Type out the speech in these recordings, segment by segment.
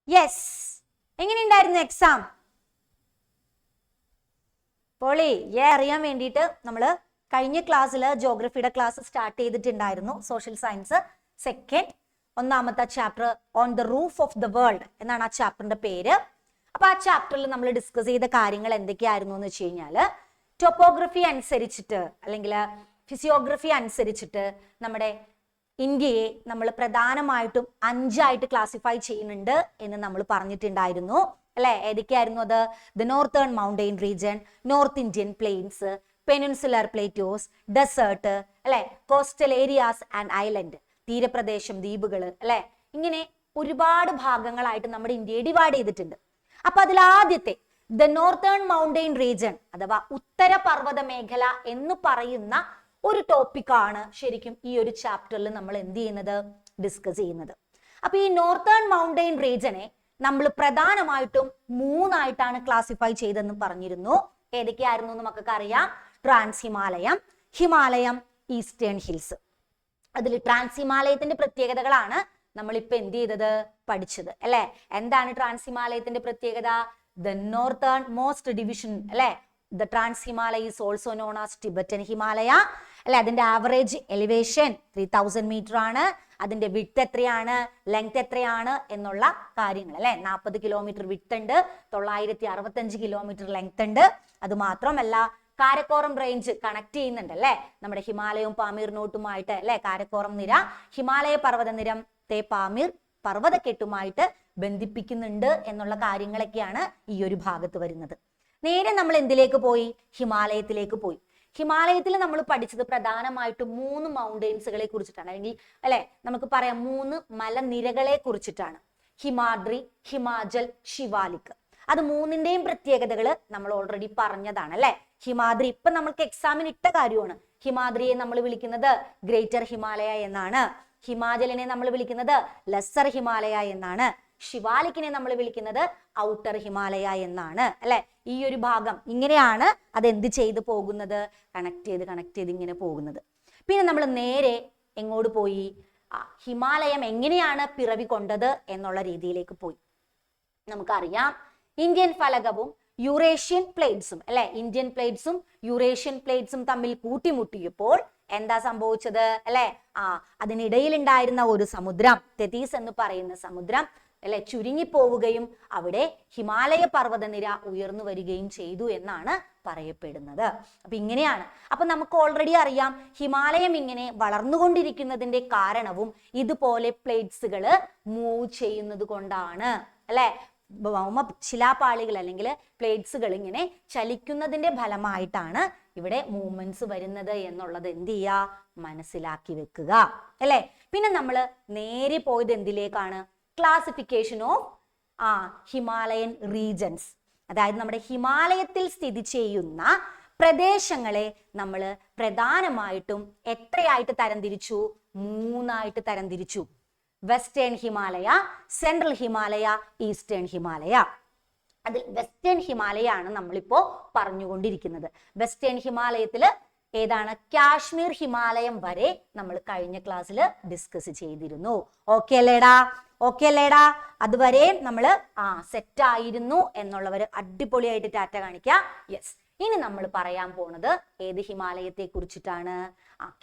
Yes, എങ്ങനെയുണ്ടായിരുന്നു exam? പൊളി. അറിയാൻ വേണ്ടിയിട്ട് നമ്മൾ കഴിഞ്ഞ ക്ലാസ്സിൽ ജോഗ്രഫിയുടെ ക്ലാസ് സ്റ്റാർട്ട് ചെയ്തിട്ടുണ്ടായിരുന്നു. സോഷ്യൽ സയൻസ് സെക്കൻഡ്, ഒന്നാമത്തെ chapter on the roof of the world എന്നാണ് ആ ചാപ്റ്ററിന്റെ പേര്. അപ്പൊ ആ ചാപ്റ്ററിൽ നമ്മൾ ഡിസ്കസ് ചെയ്ത കാര്യങ്ങൾ എന്തൊക്കെയായിരുന്നു എന്ന് വെച്ച് കഴിഞ്ഞാൽ, ടോപ്പോഗ്രഫി അനുസരിച്ചിട്ട് അല്ലെങ്കിൽ ഫിസിയോഗ്രഫി അനുസരിച്ചിട്ട് നമ്മുടെ ഇന്ത്യയെ നമ്മൾ പ്രധാനമായിട്ടും 5 ക്ലാസിഫൈ ചെയ്യുന്നുണ്ട് എന്ന് നമ്മൾ പറഞ്ഞിട്ടുണ്ടായിരുന്നു അല്ലെ. ഏതൊക്കെയായിരുന്നു അത്? The northern mountain region, north Indian plains, peninsular plateaus, desert അല്ലെ, കോസ്റ്റൽ ഏരിയാസ് ആൻഡ് ഐലൻഡ്, തീരപ്രദേശം, ദ്വീപുകൾ അല്ലെ. ഇങ്ങനെ ഒരുപാട് ഭാഗങ്ങളായിട്ട് നമ്മുടെ ഇന്ത്യയെ ഡിവൈഡ് ചെയ്തിട്ടുണ്ട്. അപ്പൊ അതിൽ ആദ്യത്തെ ദ നോർത്തേൺ മൗണ്ടെയിൻ റീജിയൻ അഥവാ ഉത്തര പർവ്വത മേഖല എന്ന് പറയുന്ന ഒരു ടോപ്പിക്കാണ് ശരിക്കും ഈ ഒരു ചാപ്റ്ററിൽ നമ്മൾ എന്ത് ചെയ്യുന്നത്, ഡിസ്കസ് ചെയ്യുന്നത്. അപ്പൊ ഈ നോർത്തേൺ മൗണ്ടെയിൻ റീജിയനെ നമ്മൾ പ്രധാനമായിട്ടും 3 ക്ലാസിഫൈ ചെയ്തെന്ന് പറഞ്ഞിരുന്നു. ഏതൊക്കെയായിരുന്നു എന്ന് നമുക്കൊക്കെ അറിയാം. ട്രാൻസ് ഹിമാലയം, ഹിമാലയം, ഈസ്റ്റേൺ ഹിൽസ്. അതിൽ ട്രാൻസ് ഹിമാലയത്തിന്റെ പ്രത്യേകതകളാണ് നമ്മളിപ്പോ എന്ത് ചെയ്തത്, പഠിച്ചത് അല്ലെ. എന്താണ് ട്രാൻസ് ഹിമാലയത്തിന്റെ പ്രത്യേകത? ദ നോർത്തേൺ മോസ്റ്റ് ഡിവിഷൻ അല്ലെ. The trans Himalaya is also known as Tibetan Himalaya അല്ലെ. അതിന്റെ ആവറേജ് എലിവേഷൻ 3000 മീറ്റർ ആണ്. അതിന്റെ വിഡ്ത്ത് എത്രയാണ്, ലെങ്ത് എത്രയാണ് എന്നുള്ള കാര്യങ്ങൾ അല്ലെ. 40 കിലോമീറ്റർ വിഡ്ത്ത് ഉണ്ട്, 965 കിലോമീറ്റർ ലെങ്ത് ഉണ്ട്. അത് മാത്രമല്ല കാരക്കോറം റേഞ്ച് കണക്ട് ചെയ്യുന്നുണ്ട് അല്ലെ, നമ്മുടെ ഹിമാലയവും പാമീറിനോട്ടുമായിട്ട് അല്ലെ. കാരക്കോറം നിര ഹിമാലയ പർവ്വതനിരം പാമീർ പർവ്വതക്കെട്ടുമായിട്ട് ബന്ധിപ്പിക്കുന്നുണ്ട് എന്നുള്ള കാര്യങ്ങളൊക്കെയാണ് ഈ ഒരു ഭാഗത്ത് വരുന്നത്. നേരെ നമ്മൾ എന്തിലേക്ക് പോയി? ഹിമാലയത്തിലേക്ക് പോയി. ഹിമാലയത്തിൽ നമ്മൾ പഠിച്ചത് പ്രധാനമായിട്ടും 3 മൗണ്ടെയിൻസുകളെ കുറിച്ചിട്ടാണ്, അല്ലെങ്കിൽ അല്ലെ നമുക്ക് പറയാം 3 മലനിരകളെ കുറിച്ചിട്ടാണ്. ഹിമാദ്രി, ഹിമാചൽ, ശിവാലിക്. അത് 3ന്റെയും പ്രത്യേകതകൾ നമ്മൾ ഓൾറെഡി പറഞ്ഞതാണ് അല്ലെ. ഹിമാദ്രി ഇപ്പൊ നമ്മൾക്ക് എക്സാമിന് ഇട്ട കാര്യമാണ്. ഹിമാദ്രിയെ നമ്മൾ വിളിക്കുന്നത് ഗ്രേറ്റർ ഹിമാലയ എന്നാണ്. ഹിമാചലിനെ നമ്മൾ വിളിക്കുന്നത് ലെസ്സർ ഹിമാലയ എന്നാണ്. ശിവാലിക്കിനെ നമ്മൾ വിളിക്കുന്നത് ഔട്ടർ ഹിമാലയ എന്നാണ് അല്ലെ. ഈ ഒരു ഭാഗം ഇങ്ങനെയാണ് അത് എന്ത് ചെയ്ത് പോകുന്നത്, കണക്ട് ചെയ്ത് ഇങ്ങനെ പോകുന്നത്. പിന്നെ നമ്മൾ നേരെ എങ്ങോട്ട് പോയി? ഹിമാലയം എങ്ങനെയാണ് പിറവി കൊണ്ടത് എന്നുള്ള രീതിയിലേക്ക് പോയി. നമുക്കറിയാം ഇന്ത്യൻ ഫലകവും യൂറേഷ്യൻ പ്ലേറ്റ്സും അല്ലെ, ഇന്ത്യൻ പ്ലേറ്റ്സും യൂറേഷ്യൻ പ്ലേറ്റ്സും തമ്മിൽ കൂട്ടിമുട്ടിയപ്പോൾ എന്താ സംഭവിച്ചത് അല്ലെ? അതിനിടയിൽ ഉണ്ടായിരുന്ന ഒരു സമുദ്രം, തെതീസ് എന്ന് പറയുന്ന സമുദ്രം അല്ലെ ചുരുങ്ങിപ്പോവുകയും അവിടെ ഹിമാലയ പർവ്വതനിര ഉയർന്നു വരികയും ചെയ്തു എന്നാണ് പറയപ്പെടുന്നത്. അപ്പൊ ഇങ്ങനെയാണ്. അപ്പൊ നമുക്ക് ഓൾറെഡി അറിയാം ഹിമാലയം ഇങ്ങനെ വളർന്നുകൊണ്ടിരിക്കുന്നതിന്റെ കാരണവും ഇതുപോലെ പ്ലേറ്റ്സുകൾ മൂവ് ചെയ്യുന്നത് കൊണ്ടാണ് അല്ലെ. ശിലാപാളികൾ അല്ലെങ്കിൽ പ്ലേറ്റ്സുകൾ ഇങ്ങനെ ചലിക്കുന്നതിന്റെ ഫലമായിട്ടാണ് ഇവിടെ മൂവ്മെന്റ്സ് വരുന്നത് എന്നുള്ളത് എന്ത് ചെയ്യുക, മനസ്സിലാക്കി വെക്കുക അല്ലെ. പിന്നെ നമ്മൾ നേരെ പോയത് എന്തിലേക്കാണ്? Classification of Himalayan regions. അതായത് നമ്മുടെ ഹിമാലയത്തിൽ സ്ഥിതി ചെയ്യുന്ന പ്രദേശങ്ങളെ നമ്മൾ പ്രധാനമായിട്ടും എത്രയായിട്ട് തരംതിരിച്ചു? 3 തരംതിരിച്ചു. Western Himalaya, central Himalaya, eastern Himalaya. അതിൽ വെസ്റ്റേൺ ഹിമാലയ ആണ് നമ്മളിപ്പോ പറഞ്ഞുകൊണ്ടിരിക്കുന്നത്. വെസ്റ്റേൺ ഹിമാലയത്തില് ഏതാണ്? കാശ്മീർ ഹിമാലയം വരെ നമ്മൾ കഴിഞ്ഞ ക്ലാസ്സിൽ ഡിസ്കസ് ചെയ്തിരുന്നു. ഓക്കെ അല്ലേടാ? ഓക്കെ അല്ലേടാ? അതുവരെ നമ്മൾ സെറ്റ് ആയിരുന്നു എന്നുള്ളവർ അടിപൊളിയായിട്ട് ടാറ്റ കാണിക്കുക. യെസ്. ഇനി നമ്മൾ പറയാൻ പോണത് ഏത് ഹിമാലയത്തെ കുറിച്ചിട്ടാണ്?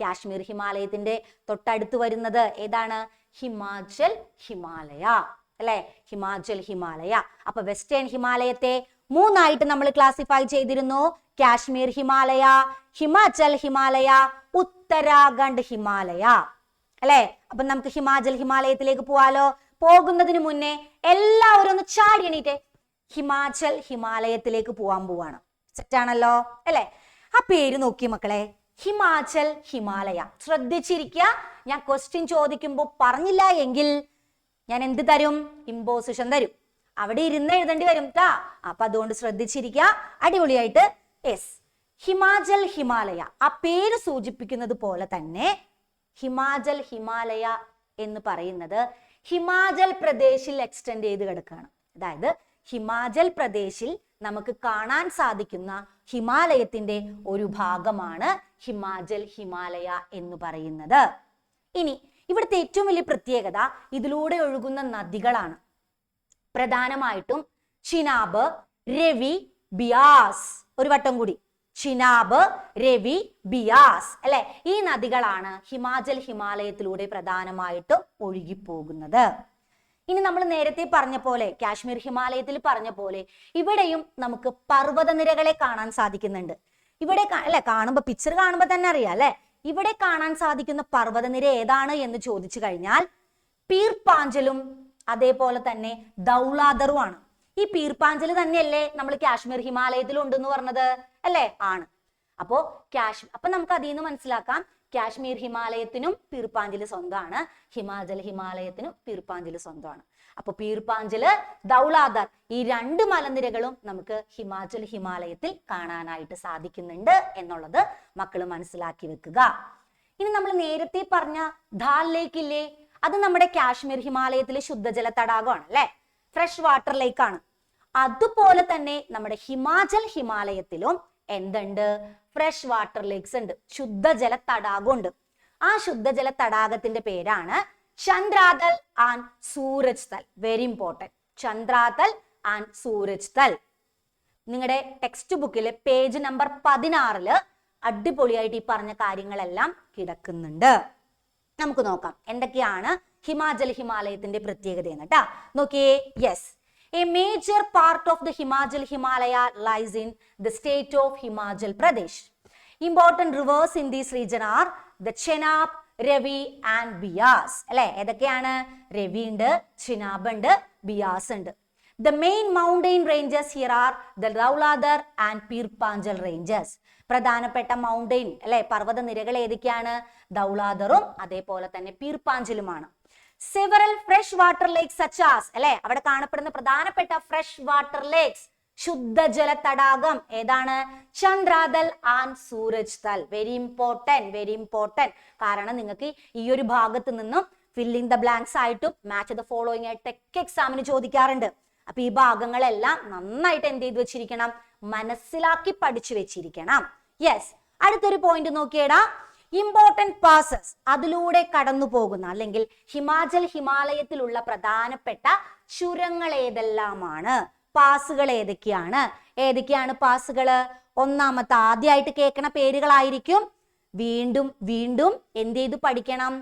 കാശ്മീർ ഹിമാലയത്തിന്റെ തൊട്ടടുത്ത് വരുന്നത് ഏതാണ്? ഹിമാചൽ ഹിമാലയ അല്ലെ. ഹിമാചൽ ഹിമാലയ. അപ്പൊ വെസ്റ്റേൺ ഹിമാലയത്തെ 3 നമ്മൾ ക്ലാസിഫൈ ചെയ്തിരുന്നു. കാശ്മീർ ഹിമാലയ, ഹിമാചൽ ഹിമാലയ, ഉത്തരാഖണ്ഡ് ഹിമാലയ അല്ലെ. അപ്പൊ നമുക്ക് ഹിമാചൽ ഹിമാലയത്തിലേക്ക് പോവാലോ. പോകുന്നതിന് മുന്നേ എല്ലാവരും ഒന്ന് ചാടി എണീറ്റെ. ഹിമാചൽ ഹിമാലയത്തിലേക്ക് പോവാൻ പോവാണ്. സെറ്റാണല്ലോ അല്ലെ. ആ പേര് നോക്കി മക്കളെ, ഹിമാചൽ ഹിമാലയ. ശ്രദ്ധിച്ചിരിക്കുക. ഞാൻ ക്വസ്റ്റ്യൻ ചോദിക്കുമ്പോൾ പറഞ്ഞില്ല എങ്കിൽ ഞാൻ എന്ത് തരും? ഇമ്പോസിഷൻ തരും. അവിടെ ഇരുന്ന് എഴുതേണ്ടി വരും ട്ടാ. അപ്പൊ അതുകൊണ്ട് ശ്രദ്ധിച്ചിരിക്കുക. അടിപൊളിയായിട്ട്. യെസ്, ഹിമാചൽ ഹിമാലയ. ആ പേര് സൂചിപ്പിക്കുന്നത് പോലെ തന്നെ ഹിമാചൽ ഹിമാലയ എന്ന് പറയുന്നത് ഹിമാചൽ പ്രദേശിൽ എക്സ്റ്റെൻഡ് ചെയ്ത് കിടക്കുകയാണ്. അതായത് ഹിമാചൽ പ്രദേശിൽ നമുക്ക് കാണാൻ സാധിക്കുന്ന ഹിമാലയത്തിന്റെ ഒരു ഭാഗമാണ് ഹിമാചൽ ഹിമാലയ എന്ന് പറയുന്നത്. ഇനി ഇവിടുത്തെ ഏറ്റവും വലിയ പ്രത്യേകത ഇതിലൂടെ ഒഴുകുന്ന നദികളാണ്. പ്രധാനമായിട്ടും ചിനാബ്, രവി, ബിയാസ്. ഒരു വട്ടം കൂടി, ചിനാബ്, രവി, ബിയാസ് അല്ലെ, ഈ നദികളാണ് ഹിമാലയത്തിലൂടെ പ്രധാനമായിട്ടും ഒഴുകിപ്പോകുന്നത്. ഇനി നമ്മൾ നേരത്തെ പറഞ്ഞ പോലെ, കാശ്മീർ ഹിമാലയത്തിൽ പറഞ്ഞ പോലെ ഇവിടെയും നമുക്ക് പർവ്വതനിരകളെ കാണാൻ സാധിക്കുന്നുണ്ട്. ഇവിടെ അല്ലെ, കാണുമ്പോ പിക്ചർ കാണുമ്പോ തന്നെ അറിയാം അല്ലെ, ഇവിടെ കാണാൻ സാധിക്കുന്ന പർവ്വതനിര ഏതാണ് എന്ന് ചോദിച്ചു കഴിഞ്ഞാൽ പീർ പാഞ്ചലും അതേപോലെ തന്നെ ദൗലാദറുമാണ്. ഈ പീർ പാഞ്ചൽ തന്നെയല്ലേ നമ്മൾ കാശ്മീർ ഹിമാലയത്തിൽ ഉണ്ടെന്ന് പറഞ്ഞത് അല്ലെ? ആണ്. അപ്പൊ നമുക്ക് അതിൽ നിന്ന് മനസ്സിലാക്കാം കാശ്മീർ ഹിമാലയത്തിനും പീർ പാഞ്ചൽ സ്വന്തമാണ്, ഹിമാലയത്തിനും പീർ പാഞ്ചൽ സ്വന്തമാണ്. അപ്പൊ പീർ പാഞ്ചല്, ദൗലാദർ ഈ രണ്ട് മലനിരകളും നമുക്ക് ഹിമാലയത്തിൽ കാണാനായിട്ട് സാധിക്കുന്നുണ്ട് എന്നുള്ളത് മക്കൾ മനസ്സിലാക്കി വെക്കുക. ഇനി നമ്മൾ നേരത്തെ പറഞ്ഞ ദാൽ ലേക്ക് ഇല്ലേ, അത് നമ്മുടെ കാശ്മീർ ഹിമാലയത്തിലെ ശുദ്ധജല തടാകമാണ് അല്ലെ, ഫ്രഷ് വാട്ടർ ലേക്ക് ആണ്. അതുപോലെ തന്നെ നമ്മുടെ ഹിമാലയത്തിലും എന്തുണ്ട്? ഫ്രഷ് വാട്ടർ ലേക്സ് ഉണ്ട്, ശുദ്ധജല തടാകം ഉണ്ട്. ആ ശുദ്ധജല തടാകത്തിന്റെ പേരാണ് ചന്ദ്രാതൽ ആൻഡ് സൂരജ് തൽ. വെരി ഇമ്പോർട്ടൻറ്റ്, ചന്ദ്രാതൽ ആൻഡ് സൂരജ് തൽ. നിങ്ങളുടെ ടെക്സ്റ്റ് ബുക്കില് പേജ് നമ്പർ 16 അടിപൊളിയായിട്ട് ഈ പറഞ്ഞ കാര്യങ്ങളെല്ലാം കിടക്കുന്നുണ്ട്. നമുക്ക് നോക്കാം എന്തൊക്കെയാണ് ഹിമാലയത്തിന്റെ പ്രത്യേകത എന്ന് കേട്ടാ. നോക്കിയേ, yes, a major part of the Himalaya lies in the state of Himachal Pradesh. Important rivers in this region are the Chenab, Ravi and Bias. അല്ലെ, ഏതൊക്കെയാണ്? രവി ഉണ്ട്, ചിനാബ് ഉണ്ട്, ബിയാസ് ഉണ്ട്. The main mountain ranges here are the Dauladar and Pir Panjal ranges. പ്രധാനപ്പെട്ട mountain അല്ലെ, പർവ്വത നിരകൾ ഏതൊക്കെയാണ്? ദൗലാദറും അതേപോലെ തന്നെ പീർ പാഞ്ചലുമാണ്. Several fresh water lakes such as അല്ലെ, അവിടെ കാണപ്പെടുന്ന പ്രധാനപ്പെട്ട ഫ്രഷ് വാട്ടർ ലേക്സ്, ശുദ്ധജല തടാകം ഏതാണ്? ചന്ദ്രാതൽ ആൻഡ് സൂരജ് തൽ. Very important. കാരണം നിങ്ങൾക്ക് ഈ ഒരു ഭാഗത്ത് നിന്നും ഫില്ലിംഗ് ദ ബ്ലാങ്ക്സ് ആയിട്ടും മാച്ച് ദ ഫോളോയിങ് ആയിട്ട് എക്സാമിന് ചോദിക്കാറുണ്ട്. അപ്പൊ ഈ ഭാഗങ്ങളെല്ലാം നന്നായിട്ട് എന്ത് ചെയ്ത് വെച്ചിരിക്കണം? മനസ്സിലാക്കി പഠിച്ചു വെച്ചിരിക്കണം. യെസ്, അടുത്തൊരു പോയിന്റ് നോക്കിയേടാ, ഇമ്പോർട്ടൻറ്റ് പാസസ്, അതിലൂടെ കടന്നു പോകുന്ന അല്ലെങ്കിൽ ഹിമാലയത്തിലുള്ള പ്രധാനപ്പെട്ട ചുരങ്ങൾ ഏതെല്ലാമാണ്? പാസുകൾ ഏതൊക്കെയാണ് പാസുകള്? ഒന്നാമത്തെ ആദ്യമായിട്ട് കേൾക്കണ പേരുകളായിരിക്കും. വീണ്ടും എന്ത് ചെയ്ത് പഠിക്കണം?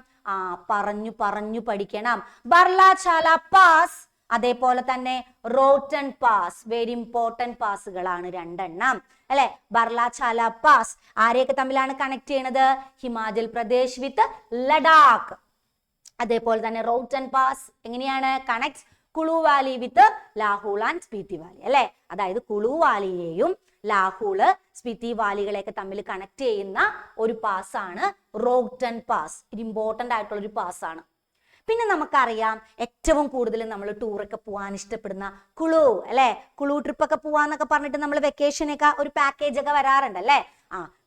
പറഞ്ഞു പഠിക്കണം. ബർലാചാല പാസ്, അതേപോലെ തന്നെ റോട്ടൺ പാസ്. വെരി ഇമ്പോർട്ടൻറ്റ് പാസുകളാണ് രണ്ടെണ്ണം അല്ലെ. ബർലാചാല പാസ് ആരെയൊക്കെ തമ്മിലാണ് കണക്ട് ചെയ്യണത്? ഹിമാചൽ പ്രദേശ് വിത്ത് ലഡാക്ക്. അതേപോലെ തന്നെ റോട്ടൺ പാസ് എങ്ങനെയാണ്? Connect Kullu valley with Lahaul and Spiti valley അല്ലെ. അതായത് കുളു വാലിയെയും ലാഹൂള്, സ്പീതി വാലികളെയൊക്കെ തമ്മിൽ കണക്ട് ചെയ്യുന്ന ഒരു പാസ്സാണ് റോട്ടൺ പാസ്. ഇത് ഇമ്പോർട്ടന്റ് ആയിട്ടുള്ള ഒരു പാസ്സാണ്. പിന്നെ നമുക്കറിയാം ഏറ്റവും കൂടുതൽ നമ്മൾ ടൂറൊക്കെ പോകാൻ ഇഷ്ടപ്പെടുന്ന കുളു അല്ലെ. കുളു ട്രിപ്പൊക്കെ പോവാന്നൊക്കെ പറഞ്ഞിട്ട് നമ്മൾ വെക്കേഷനൊക്കെ ഒരു പാക്കേജ് ഒക്കെ വരാറുണ്ട് അല്ലെ.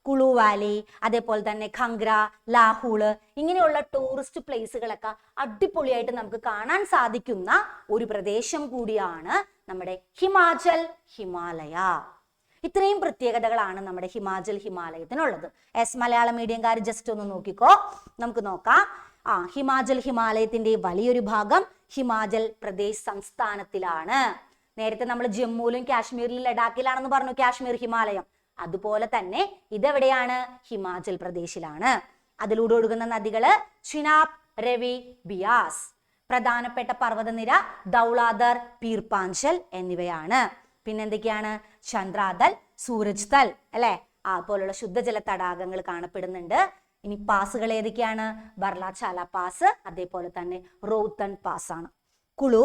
കുളു വാലി, അതേപോലെ തന്നെ ഖംഗ്ര, ലാഹൂള്, ഇങ്ങനെയുള്ള ടൂറിസ്റ്റ് പ്ലേസുകളൊക്കെ അടിപൊളിയായിട്ട് നമുക്ക് കാണാൻ സാധിക്കുന്ന ഒരു പ്രദേശം കൂടിയാണ് നമ്മുടെ ഹിമാലയ. ഇത്രയും പ്രത്യേകതകളാണ് നമ്മുടെ ഹിമാലയത്തിനുള്ളത്. മലയാളം മീഡിയംകാർ ജസ്റ്റ് ഒന്ന് നോക്കിക്കോ. നമുക്ക് നോക്കാം. ഹിമാലയത്തിന്റെ വലിയൊരു ഭാഗം ഹിമാചൽ പ്രദേശ് സംസ്ഥാനത്തിലാണ്. നേരത്തെ നമ്മൾ ജമ്മുവിലും കാശ്മീരിലും ലഡാക്കിലാണെന്ന് പറഞ്ഞു കാശ്മീർ ഹിമാലയം. അതുപോലെ തന്നെ ഇതെവിടെയാണ്? ഹിമാചൽ പ്രദേശിലാണ്. അതിലൂടെ ഒഴുകുന്ന നദികള് ചിനാബ്, രവി, ബിയാസ്. പ്രധാനപ്പെട്ട പർവ്വതനിര ദൗലാദർ, പീർ പാഞ്ചൽ എന്നിവയാണ്. പിന്നെന്തൊക്കെയാണ്? ചന്ദ്രാതൽ, സൂരജ് തൽ അല്ലെ, പോലുള്ള ശുദ്ധജല തടാകങ്ങൾ കാണപ്പെടുന്നുണ്ട്. ഇനി പാസുകൾ ഏതൊക്കെയാണ്? ബർലാചാല പാസ്, അതേപോലെ തന്നെ റോത്തൺ പാസ് ആണ്. കുളു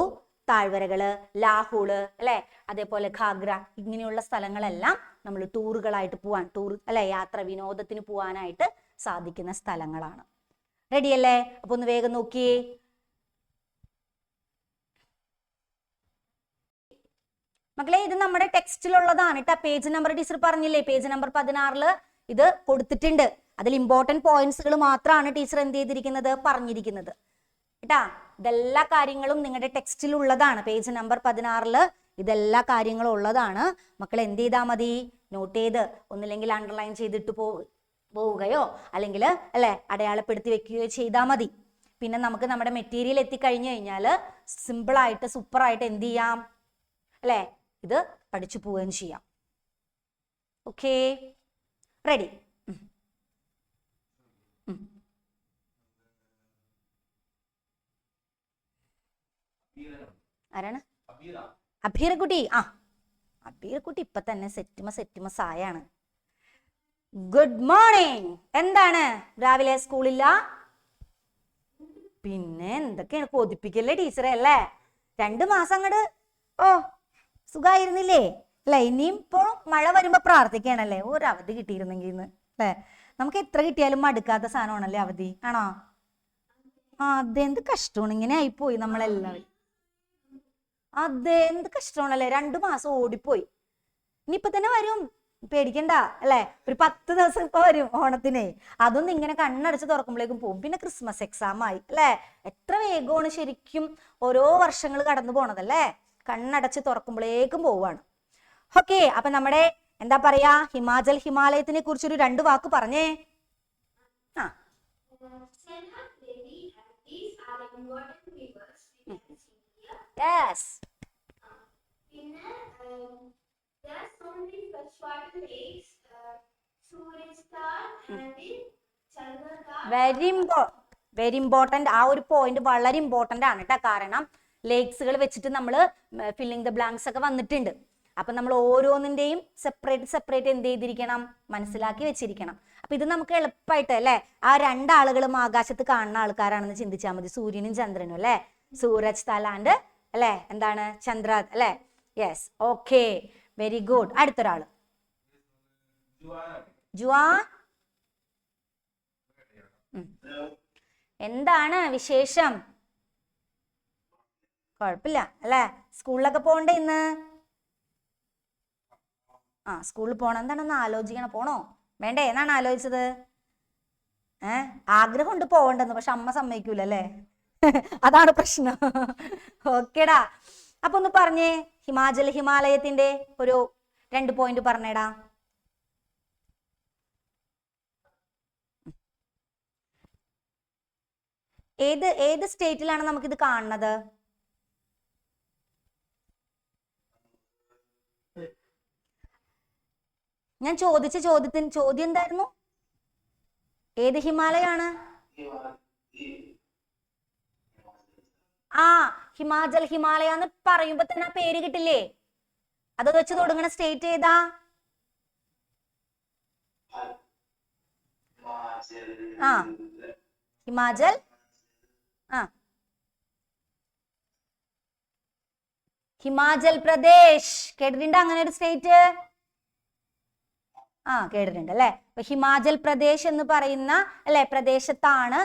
താഴ്വരകള്, ലാഹൂള് അല്ലെ, അതേപോലെ ഖാഗ്ര, ഇങ്ങനെയുള്ള സ്ഥലങ്ങളെല്ലാം നമ്മൾ ടൂറുകളായിട്ട് പോവാൻ, യാത്ര വിനോദത്തിന് പോവാനായിട്ട് സാധിക്കുന്ന സ്ഥലങ്ങളാണ്. റെഡിയല്ലേ? അപ്പൊ ഒന്ന് വേഗം നോക്കിയേ. മക്കളെ, ഇത് നമ്മുടെ ടെക്സ്റ്റിലുള്ളതാണ് കേട്ടോ. പേജ് നമ്പർ ടീച്ചർ പറഞ്ഞില്ലേ, പേജ് നമ്പർ 16 ഇത് കൊടുത്തിട്ടുണ്ട്. അതിൽ ഇമ്പോർട്ടൻറ്റ് പോയിന്റ്സുകൾ മാത്രമാണ് ടീച്ചർ എന്ത് ചെയ്തിരിക്കുന്നത്? പറഞ്ഞിരിക്കുന്നത് കേട്ടാ. ഇതെല്ലാ കാര്യങ്ങളും നിങ്ങളുടെ ടെക്സ്റ്റിൽ ഉള്ളതാണ്. പേജ് നമ്പർ 16 ഇതെല്ലാ കാര്യങ്ങളും ഉള്ളതാണ്. മക്കൾ എന്ത് ചെയ്താൽ മതി? നോട്ട് ചെയ്ത് ഒന്നില്ലെങ്കിൽ അണ്ടർലൈൻ ചെയ്തിട്ട് പോവുകയോ അല്ലെങ്കിൽ അല്ലെ അടയാളപ്പെടുത്തി വെക്കുകയോ ചെയ്താൽ മതി. പിന്നെ നമുക്ക് നമ്മുടെ മെറ്റീരിയൽ എത്തിക്കഴിഞ്ഞു കഴിഞ്ഞാൽ സിമ്പിളായിട്ട് സൂപ്പറായിട്ട് എന്ത് ചെയ്യാം അല്ലേ, ഇത് പഠിച്ചു പോവുകയും ചെയ്യാം. Okay, ready? ആരാണ്? അഭീരക്കുട്ടി. അഭീരക്കുട്ടി ഇപ്പൊ തന്നെ സെറ്റിമസ് ആയാണ്. Good morning. എന്താണ് രാവിലെ സ്കൂളില്ല? പിന്നെ എന്തൊക്കെയാണ്, കൊതിപ്പിക്കല്ലേ ടീച്ചറെ അല്ലേ? 2 മാസം അങ്ങോട്ട് സുഖമായിരുന്നില്ലേ അല്ലെ? ഇനിയും ഇപ്പൊ മഴ വരുമ്പോ പ്രാർത്ഥിക്കണല്ലേ ഒരു അവധി കിട്ടിയിരുന്നെങ്കിൽ ഇന്ന് അല്ലെ? നമുക്ക് എത്ര കിട്ടിയാലും മടുക്കാത്ത സാധനമാണല്ലേ അവധി, ആണോ? അതെന്ത് കഷ്ടമാണ്, ഇങ്ങനെ ആയിപ്പോയി നമ്മളെല്ലാവരും. അതെന്ത് കഷ്ടമാണല്ലേ, 2 മാസം ഓടിപ്പോയി. ഇനിയിപ്പൊ തന്നെ വരും, പേടിക്കണ്ട അല്ലെ? ഒരു 10 ദിവസം ഇപ്പൊ വരും ഓണത്തിന്. അതൊന്നും ഇങ്ങനെ കണ്ണടച്ച് തുറക്കുമ്പോഴേക്കും പോകും. പിന്നെ ക്രിസ്മസ് എക്സാം ആയി അല്ലെ? എത്ര വേഗമാണ് ശരിക്കും ഓരോ വർഷങ്ങൾ കടന്നു പോണതല്ലേ? കണ്ണടച്ച് തുറക്കുമ്പോഴേക്കും പോവാണ്. ഓക്കെ, അപ്പൊ നമ്മുടെ എന്താ പറയാ, ഹിമാലയത്തിനെ കുറിച്ചൊരു 2 വാക്ക് പറഞ്ഞേ. യെസ്. Very important. ആ ഒരു പോയിന്റ് വളരെ ഇമ്പോർട്ടന്റ് ആണ് കേട്ടോ. കാരണം ലേക്സുകൾ വെച്ചിട്ട് നമ്മൾ ഫില്ലിംഗ് ദ ബ്ലാങ്ക്സ് ഒക്കെ വന്നിട്ടുണ്ട്. അപ്പൊ നമ്മൾ ഓരോന്നിന്റെയും സെപ്പറേറ്റ് എന്ത് ചെയ്തിരിക്കണം, മനസ്സിലാക്കി വെച്ചിരിക്കണം. അപ്പൊ ഇത് നമുക്ക് എളുപ്പമായിട്ട് അല്ലെ, ആ 2 ആളുകളും ആകാശത്ത് കാണുന്ന ആൾക്കാരാണെന്ന് ചിന്തിച്ചാൽ മതി, സൂര്യനും ചന്ദ്രനും അല്ലെ? സൂരജ് തലാൻഡ് അല്ലെ, എന്താണ് ചന്ദ്ര അല്ലെ? Yes, okay, very good. അടുത്തൊരാള് ജുവാൻ. എന്താണ് വിശേഷം? കുഴപ്പമില്ല അല്ലെ? സ്കൂളിലൊക്കെ പോണ്ടേ ഇന്ന്? സ്കൂളിൽ പോണം. എന്താണെന്ന് ആലോചിക്കണം, പോണോ വേണ്ടേ എന്നാണ് ആലോചിച്ചത്? ആഗ്രഹമുണ്ട് പോവണ്ടെന്ന്, പക്ഷെ അമ്മ സമ്മതിക്കൂല അല്ലേ? അതാണ് പ്രശ്നം. ഓക്കേടാ, അപ്പൊ ഒന്ന് പറഞ്ഞേ, ഹിമാലയത്തിന്റെ ഒരു 2 പോയിന്റ് പറഞ്ഞേടാ. ഏത് സ്റ്റേറ്റിലാണ് നമുക്കിത് കാണുന്നത്? ഞാൻ ചോദിച്ച ചോദ്യം എന്തായിരുന്നു? ഏത് ഹിമാലയാണ്? ഹിമാലയ എന്ന് പറയുമ്പോ തന്നെ ആ പേര് കിട്ടില്ലേ? അത് വെച്ച് തുടങ്ങുന്ന സ്റ്റേറ്റ് ഏതാ? ഹിമാചൽ. ഹിമാചൽ പ്രദേശ് കേട്ടിട്ടുണ്ട് അങ്ങനെ ഒരു സ്റ്റേറ്റ്? കേട്ടിട്ടുണ്ട് അല്ലെ? അപ്പൊ ഹിമാചൽ പ്രദേശ് എന്ന് പറയുന്ന അല്ലെ പ്രദേശത്താണ്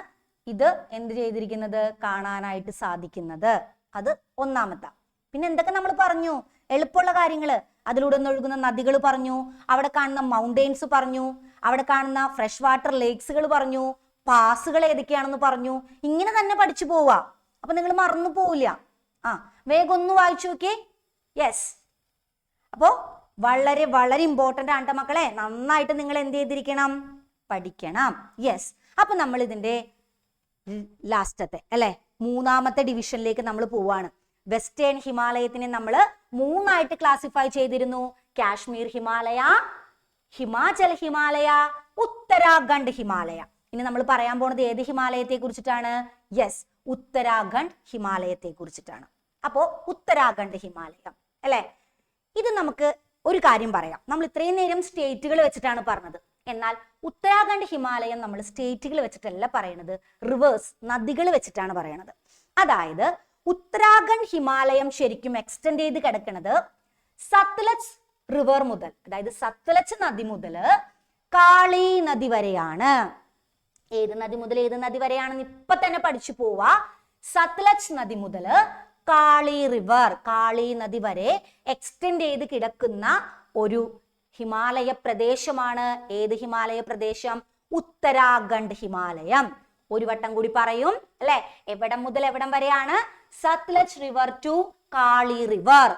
ഇത് എന്ത് ചെയ്തിരിക്കുന്നത്, കാണാനായിട്ട് സാധിക്കുന്നത്. അത് ഒന്നാമത്തെ. പിന്നെ എന്തൊക്കെ നമ്മൾ പറഞ്ഞു, എളുപ്പമുള്ള കാര്യങ്ങള്, അതിലൂടെ ഒന്നൊഴുകുന്ന നദികൾ പറഞ്ഞു, അവിടെ കാണുന്ന മൗണ്ടെയിൻസ് പറഞ്ഞു, അവിടെ കാണുന്ന ഫ്രഷ് വാട്ടർ ലേക്സുകൾ പറഞ്ഞു, പാസുകൾ ഏതൊക്കെയാണെന്ന് പറഞ്ഞു. ഇങ്ങനെ തന്നെ പഠിച്ചു പോവാ, അപ്പൊ നിങ്ങൾ മറന്നു പോവില്ല. വേഗം ഒന്ന് വായിച്ചു നോക്കിയേ. യെസ്, അപ്പോ വളരെ വളരെ ഇമ്പോർട്ടന്റ് ആണ് മക്കളെ. നന്നായിട്ട് നിങ്ങൾ എന്ത് ചെയ്തിരിക്കണം, പഠിക്കണം. യെസ്, അപ്പൊ നമ്മൾ ഇതിന്റെ ലാസ്റ്റത്തെ അല്ലെ 3ാമത്തെ ഡിവിഷനിലേക്ക് നമ്മൾ പോവാണ്. വെസ്റ്റേൺ ഹിമാലയത്തിനെ നമ്മൾ 3ആയിട്ട് ക്ലാസിഫൈ ചെയ്തിരുന്നു. കാശ്മീർ ഹിമാലയ, ഹിമാചൽ ഹിമാലയ, ഉത്തരാഖണ്ഡ് ഹിമാലയ. ഇനി നമ്മൾ പറയാൻ പോണത് ഏത് ഹിമാലയത്തെ കുറിച്ചിട്ടാണ്? യെസ്, ഉത്തരാഖണ്ഡ് ഹിമാലയത്തെ കുറിച്ചിട്ടാണ്. അപ്പോ ഉത്തരാഖണ്ഡ് ഹിമാലയം അല്ലെ? ഇത് നമുക്ക് ഒരു കാര്യം പറയാം, നമ്മൾ ഇത്രയും നേരം സ്റ്റേറ്റുകൾ വെച്ചിട്ടാണ് പറഞ്ഞത്. എന്നാൽ ഉത്തരാഖണ്ഡ് ഹിമാലയം നമ്മൾ സ്റ്റേറ്റുകൾ വെച്ചിട്ടല്ല പറയണത്, റിവേഴ്സ് നദികൾ വെച്ചിട്ടാണ് പറയണത്. അതായത് ഉത്തരാഖണ്ഡ് ഹിമാലയം ശരിക്കും എക്സ്റ്റെൻഡ് ചെയ്ത് കിടക്കുന്നത് സത്ലജ് റിവർ മുതൽ, അതായത് സത്ലജ് നദി മുതൽ കാളി നദി വരെയാണ്. ഏത് നദി മുതൽ ഏത് നദി വരെയാണെന്ന് ഇപ്പൊ തന്നെ പഠിച്ചു പോവാ. സത്ലജ് നദി മുതൽ കാളി റിവർ, കാളി നദി വരെ എക്സ്റ്റെൻഡ് ചെയ്ത് കിടക്കുന്ന ഒരു ഹിമാലയ പ്രദേശമാണ്. ഏത് ഹിമാലയ പ്രദേശം? ഉത്തരാഖണ്ഡ് ഹിമാലയം. ഒരു വട്ടം കൂടി പറയും അല്ലെ, എവിടം മുതൽ എവിടം വരെയാണ്? Sutlej river to Kali river,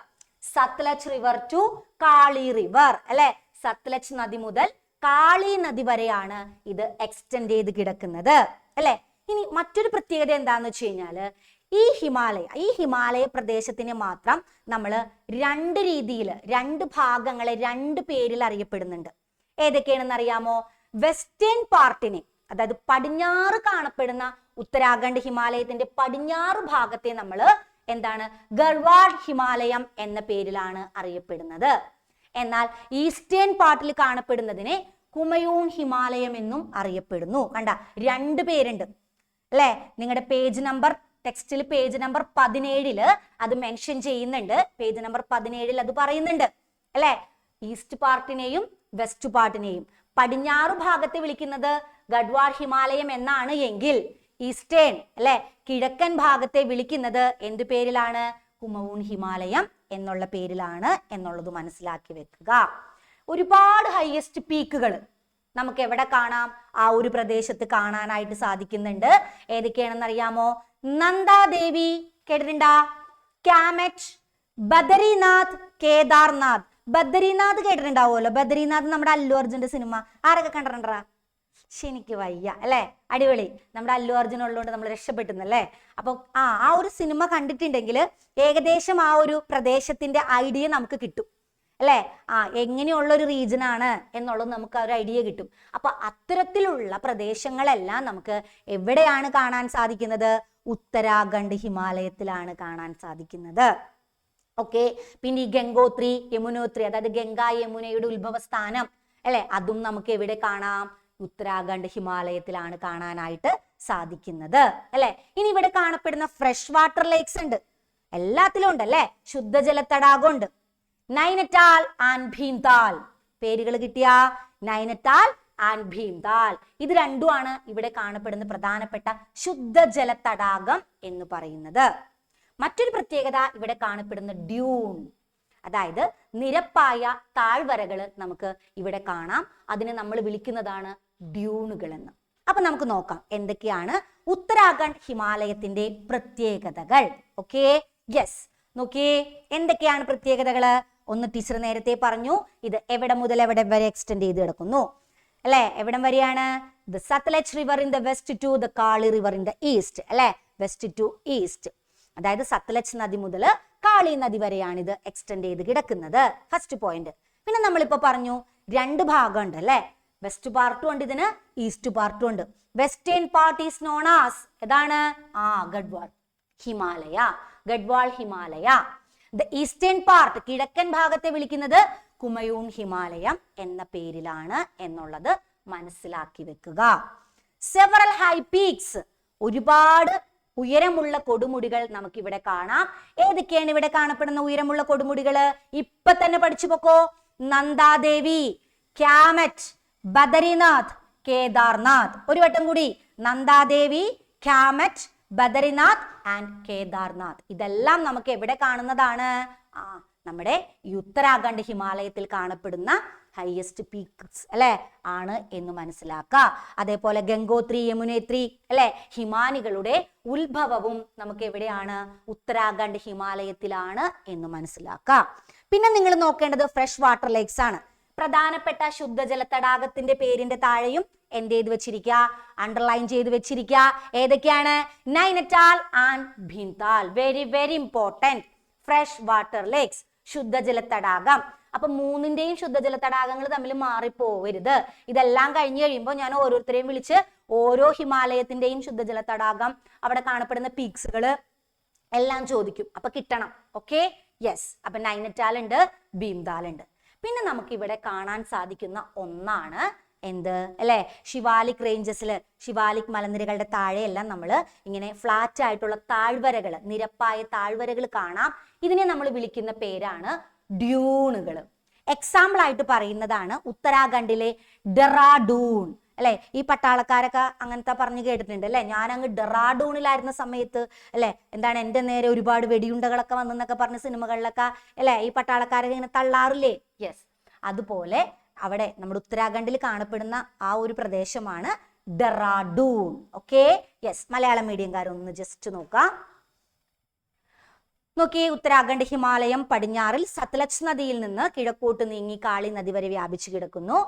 Sutlej river to Kali river അല്ലെ? സത്ലജ് നദി മുതൽ കാളി നദി വരെയാണ് ഇത് എക്സ്റ്റെൻഡ് ചെയ്ത് കിടക്കുന്നത് അല്ലെ? ഇനി മറ്റൊരു പ്രത്യേകത എന്താന്ന് വെച്ച് കഴിഞ്ഞാല് ഈ ഹിമാലയ പ്രദേശത്തിനെ മാത്രം നമ്മൾ രണ്ട് രീതിയിൽ, രണ്ട് ഭാഗങ്ങളെ രണ്ട് പേരിൽ അറിയപ്പെടുന്നുണ്ട്. ഏതൊക്കെയാണെന്ന് അറിയാമോ? വെസ്റ്റേൺ പാർട്ടിനെ, അതായത് പടിഞ്ഞാറ് കാണപ്പെടുന്ന ഉത്തരാഖണ്ഡ് ഹിമാലയത്തിന്റെ പടിഞ്ഞാറ് ഭാഗത്തെ നമ്മൾ എന്താണ്, ഗർവാൾ ഹിമാലയം എന്ന പേരിലാണ് അറിയപ്പെടുന്നത്. എന്നാൽ ഈസ്റ്റേൺ പാർട്ടിൽ കാണപ്പെടുന്നതിനെ കുമയൂൺ ഹിമാലയം എന്നും അറിയപ്പെടുന്നു. കണ്ട, രണ്ട് പേരുണ്ട് അല്ലെ? നിങ്ങളുടെ പേജ് നമ്പർ, ടെക്സ്റ്റിൽ പേജ് നമ്പർ 17 അത് മെൻഷൻ ചെയ്യുന്നുണ്ട്. പേജ് നമ്പർ 17 അത് പറയുന്നുണ്ട് അല്ലെ? ഈസ്റ്റ് പാർട്ടിനെയും വെസ്റ്റ് പാർട്ടിനെയും പടിഞ്ഞാറ് ഭാഗത്തെ വിളിക്കുന്നത് ഗഡ്വാൾ ഹിമാലയം എന്നാണ് എങ്കിൽ ഈസ്റ്റേൺ അല്ലെ, കിഴക്കൻ ഭാഗത്തെ വിളിക്കുന്നത് എന്ത് പേരിലാണ്? കുമയൂൺ ഹിമാലയം എന്നുള്ള പേരിലാണ് എന്നുള്ളത് മനസ്സിലാക്കി വെക്കുക. ഒരുപാട് ഹൈയസ്റ്റ് പീക്കുകൾ നമുക്ക് എവിടെ കാണാം? ആ ഒരു പ്രദേശത്ത് കാണാനായിട്ട് സാധിക്കുന്നുണ്ട്. ഏതൊക്കെയാണെന്ന് അറിയാമോ? നന്ദാദേവി കേട്ടിട്ടുണ്ടാ? കാമെറ്റ്, ബദരിനാഥ്, കേദാർനാഥ്. ബദരിനാഥ് കേട്ടിട്ടുണ്ടാവുമല്ലോ. ബദരിനാഥ് നമ്മുടെ അല്ലു അർജുന്റെ സിനിമ ആരൊക്കെ കണ്ടിട്ടുണ്ടാ? എനിക്ക് വയ്യ അല്ലെ? അടിപൊളി. നമ്മുടെ അല്ലു അർജുൻ ഉള്ളതുകൊണ്ട് നമ്മൾ രക്ഷപ്പെട്ടുന്നല്ലേ. അപ്പൊ ആ ഒരു സിനിമ കണ്ടിട്ടുണ്ടെങ്കിൽ ഏകദേശം ആ ഒരു പ്രദേശത്തിന്റെ ഐഡിയ നമുക്ക് കിട്ടും അല്ലെ? എങ്ങനെയുള്ള ഒരു റീജിയൻ ആണ് എന്നുള്ളത് നമുക്ക് ഒരു ഐഡിയ കിട്ടും. അപ്പൊ അത്തരത്തിലുള്ള പ്രദേശങ്ങളെല്ലാം നമുക്ക് എവിടെയാണ് കാണാൻ സാധിക്കുന്നത്? ഉത്തരാഖണ്ഡ് ഹിമാലയത്തിലാണ് കാണാൻ സാധിക്കുന്നത്. ഓക്കെ. പിന്നെ ഈ ഗംഗോത്രി, യമുനോത്രി, അതായത് ഗംഗാ യമുനയുടെ ഉത്ഭവസ്ഥാനം അല്ലെ, അതും നമുക്ക് എവിടെ കാണാം? ഉത്തരാഖണ്ഡ് ഹിമാലയത്തിലാണ് കാണാനായിട്ട് സാധിക്കുന്നത് അല്ലെ? ഇനി ഇവിടെ കാണപ്പെടുന്ന ഫ്രഷ് വാട്ടർ ലേക്സ് ഉണ്ട്, എല്ലാത്തിലും ഉണ്ട് അല്ലെ? ശുദ്ധജല തടാകം ഉണ്ട്. നൈനറ്റാൽ ആൻഡ് ഭീംതാൽ പേരുകൾ കിട്ടിയ നൈനറ്റാൽ ആൻഡ് ഭീംതാൽ, ഇത് രണ്ടുമാണ് ഇവിടെ കാണപ്പെടുന്ന പ്രധാനപ്പെട്ട ശുദ്ധജല തടാകം എന്ന് പറയുന്നത്. മറ്റൊരു പ്രത്യേകത ഇവിടെ കാണപ്പെടുന്ന ഡ്യൂൺ, അതായത് നിരപ്പായ താഴ്വരകൾ നമുക്ക് ഇവിടെ കാണാം. അതിനെ നമ്മൾ വിളിക്കുന്നതാണ് ഡ്യൂണുകൾ എന്ന്. അപ്പൊ നമുക്ക് നോക്കാം എന്തൊക്കെയാണ് ഉത്തരാഖണ്ഡ് ഹിമാലയത്തിന്റെ പ്രത്യേകതകൾ. ഓക്കെ, യെസ്, നോക്കിയേ എന്തൊക്കെയാണ് പ്രത്യേകതകള്. ഒന്ന് ടീച്ചർ നേരത്തെ പറഞ്ഞു, ഇത് എവിടെ മുതൽ എവിടെ വരെ എക്സ്റ്റെൻഡ് ചെയ്ത് കിടക്കുന്നു അല്ലെ? എവിടം വരെയാണ്? The Sutlej river in the west to the Kali river in the east അല്ലെ? വെസ്റ്റ് ടു ഈസ്റ്റ്, അതായത് സത്ലജ് നദി മുതൽ കാളി നദി വരെയാണ് ഇത് എക്സ്റ്റെൻഡ് ചെയ്ത് കിടക്കുന്നത്. First point. പിന്നെ നമ്മളിപ്പോ പറഞ്ഞു രണ്ട് ഭാഗമുണ്ട് അല്ലെ? വെസ്റ്റ് പാർട്ടും ഉണ്ട് ഇതിന്, ഈസ്റ്റ് പാർട്ടും ഉണ്ട്. Western part is known as ഏതാണ്? Garhwal Himalaya, Garhwal Himalaya. The eastern part, കിഴക്കൻ ഭാഗത്തെ വിളിക്കുന്നത് കുമയൂൺ ഹിമാലയം എന്ന പേരിലാണ് എന്നുള്ളത് മനസ്സിലാക്കി വെക്കുക. സെവറൽ ഹൈ പീക്സ്, ഒരുപാട് ഉയരമുള്ള കൊടുമുടികൾ നമുക്ക് ഇവിടെ കാണാം. ഏതൊക്കെയാണ് ഇവിടെ കാണപ്പെടുന്ന ഉയരമുള്ള കൊടുമുടികള്? ഇപ്പൊ തന്നെ പഠിച്ചു പോക്കോ. നന്ദാദേവി, കാമെറ്റ്, ബദരിനാഥ്, കേദാർനാഥ്. ഒരു വട്ടം കൂടി. നന്ദാദേവി, കാമെറ്റ്, ബദരിനാഥ് ആൻഡ് കേദാർനാഥ്. ഇതെല്ലാം നമുക്ക് എവിടെ കാണുന്നതാണ്? നമ്മുടെ ഉത്തരാഖണ്ഡ് ഹിമാലയത്തിൽ കാണപ്പെടുന്ന ഹൈയസ്റ്റ് പീക്സ് അല്ലെ ആണ് എന്ന് മനസ്സിലാക്കുക. അതേപോലെ ഗംഗോത്രി, യമുനോത്രി അല്ലെ, ഹിമാനികളുടെ ഉത്ഭവവും നമുക്ക് എവിടെയാണ്? ഉത്തരാഖണ്ഡ് ഹിമാലയത്തിലാണ് എന്ന് മനസ്സിലാക്കുക. പിന്നെ നിങ്ങൾ നോക്കേണ്ടത് ഫ്രഷ് വാട്ടർ ലേക്സ് ആണ്. പ്രധാനപ്പെട്ട ശുദ്ധജല തടാകത്തിന്റെ പേരിന്റെ താഴെയും എന്ത് ചെയ്ത് വെച്ചിരിക്കുക? അണ്ടർലൈൻ ചെയ്ത് വെച്ചിരിക്കുക. ഏതൊക്കെയാണ്? Nainital and Bhimtal. Very very important. Fresh water lakes, ശുദ്ധജല തടാകം. അപ്പൊ മൂന്നിന്റെയും ശുദ്ധജല തടാകങ്ങൾ തമ്മിൽ മാറിപ്പോവരുത്. ഇതെല്ലാം കഴിഞ്ഞ് കഴിയുമ്പോൾ ഞാൻ ഓരോരുത്തരെയും വിളിച്ച് ഓരോ ഹിമാലയത്തിന്റെയും ശുദ്ധജല തടാകം, അവിടെ കാണപ്പെടുന്ന പീക്സുകൾ എല്ലാം ചോദിക്കും. അപ്പൊ കിട്ടണം. Okay, yes. അപ്പൊ നൈനറ്റാൽ ഉണ്ട്, ഭീംതാൽ ഉണ്ട്. പിന്നെ നമുക്ക് ഇവിടെ കാണാൻ സാധിക്കുന്ന ഒന്നാണ് എന്ത് അല്ലെ? ശിവാലിക് റേഞ്ചസില്, ശിവാലിക് മലനിരകളുടെ താഴെയെല്ലാം നമ്മൾ ഇങ്ങനെ ഫ്ലാറ്റ് ആയിട്ടുള്ള താഴ്വരകൾ, നിരപ്പായ താഴ്വരകൾ കാണാം. ഇതിനെ നമ്മൾ വിളിക്കുന്ന പേരാണ് ഡ്യൂണുകൾ. എക്സാമ്പിൾ ആയിട്ട് പറയുന്നതാണ് ഉത്തരാഖണ്ഡിലെ ഡെറാഡൂൺ അല്ലെ? ഈ പട്ടാളക്കാരൊക്കെ അങ്ങനത്തെ പറഞ്ഞു കേട്ടിട്ടുണ്ട് അല്ലെ? ഞാൻ അങ്ങ് ഡെറാഡൂണിലായിരുന്ന സമയത്ത് അല്ലെ, എന്താണ് എൻ്റെ നേരെ ഒരുപാട് വെടിയുണ്ടകളൊക്കെ വന്നെന്നൊക്കെ പറഞ്ഞ സിനിമകളിലൊക്കെ അല്ലെ ഈ പട്ടാളക്കാരൊക്കെ ഇങ്ങനെ തള്ളാറില്ലേ? യെസ്, അതുപോലെ അവിടെ നമ്മുടെ ഉത്തരാഖണ്ഡിൽ കാണപ്പെടുന്ന ആ ഒരു പ്രദേശമാണ് ഡെറാഡൂൺ. Okay, yes. മലയാളം മീഡിയംകാരൊന്ന് ജസ്റ്റ് നോക്കാം. നോക്കിയേ, ഉത്തരാഖണ്ഡ് ഹിമാലയം പടിഞ്ഞാറിൽ സത്ലജ് നദിയിൽ നിന്ന് കിഴക്കോട്ട് നീങ്ങി കാളി നദി വരെ വ്യാപിച്ചു കിടക്കുന്നു.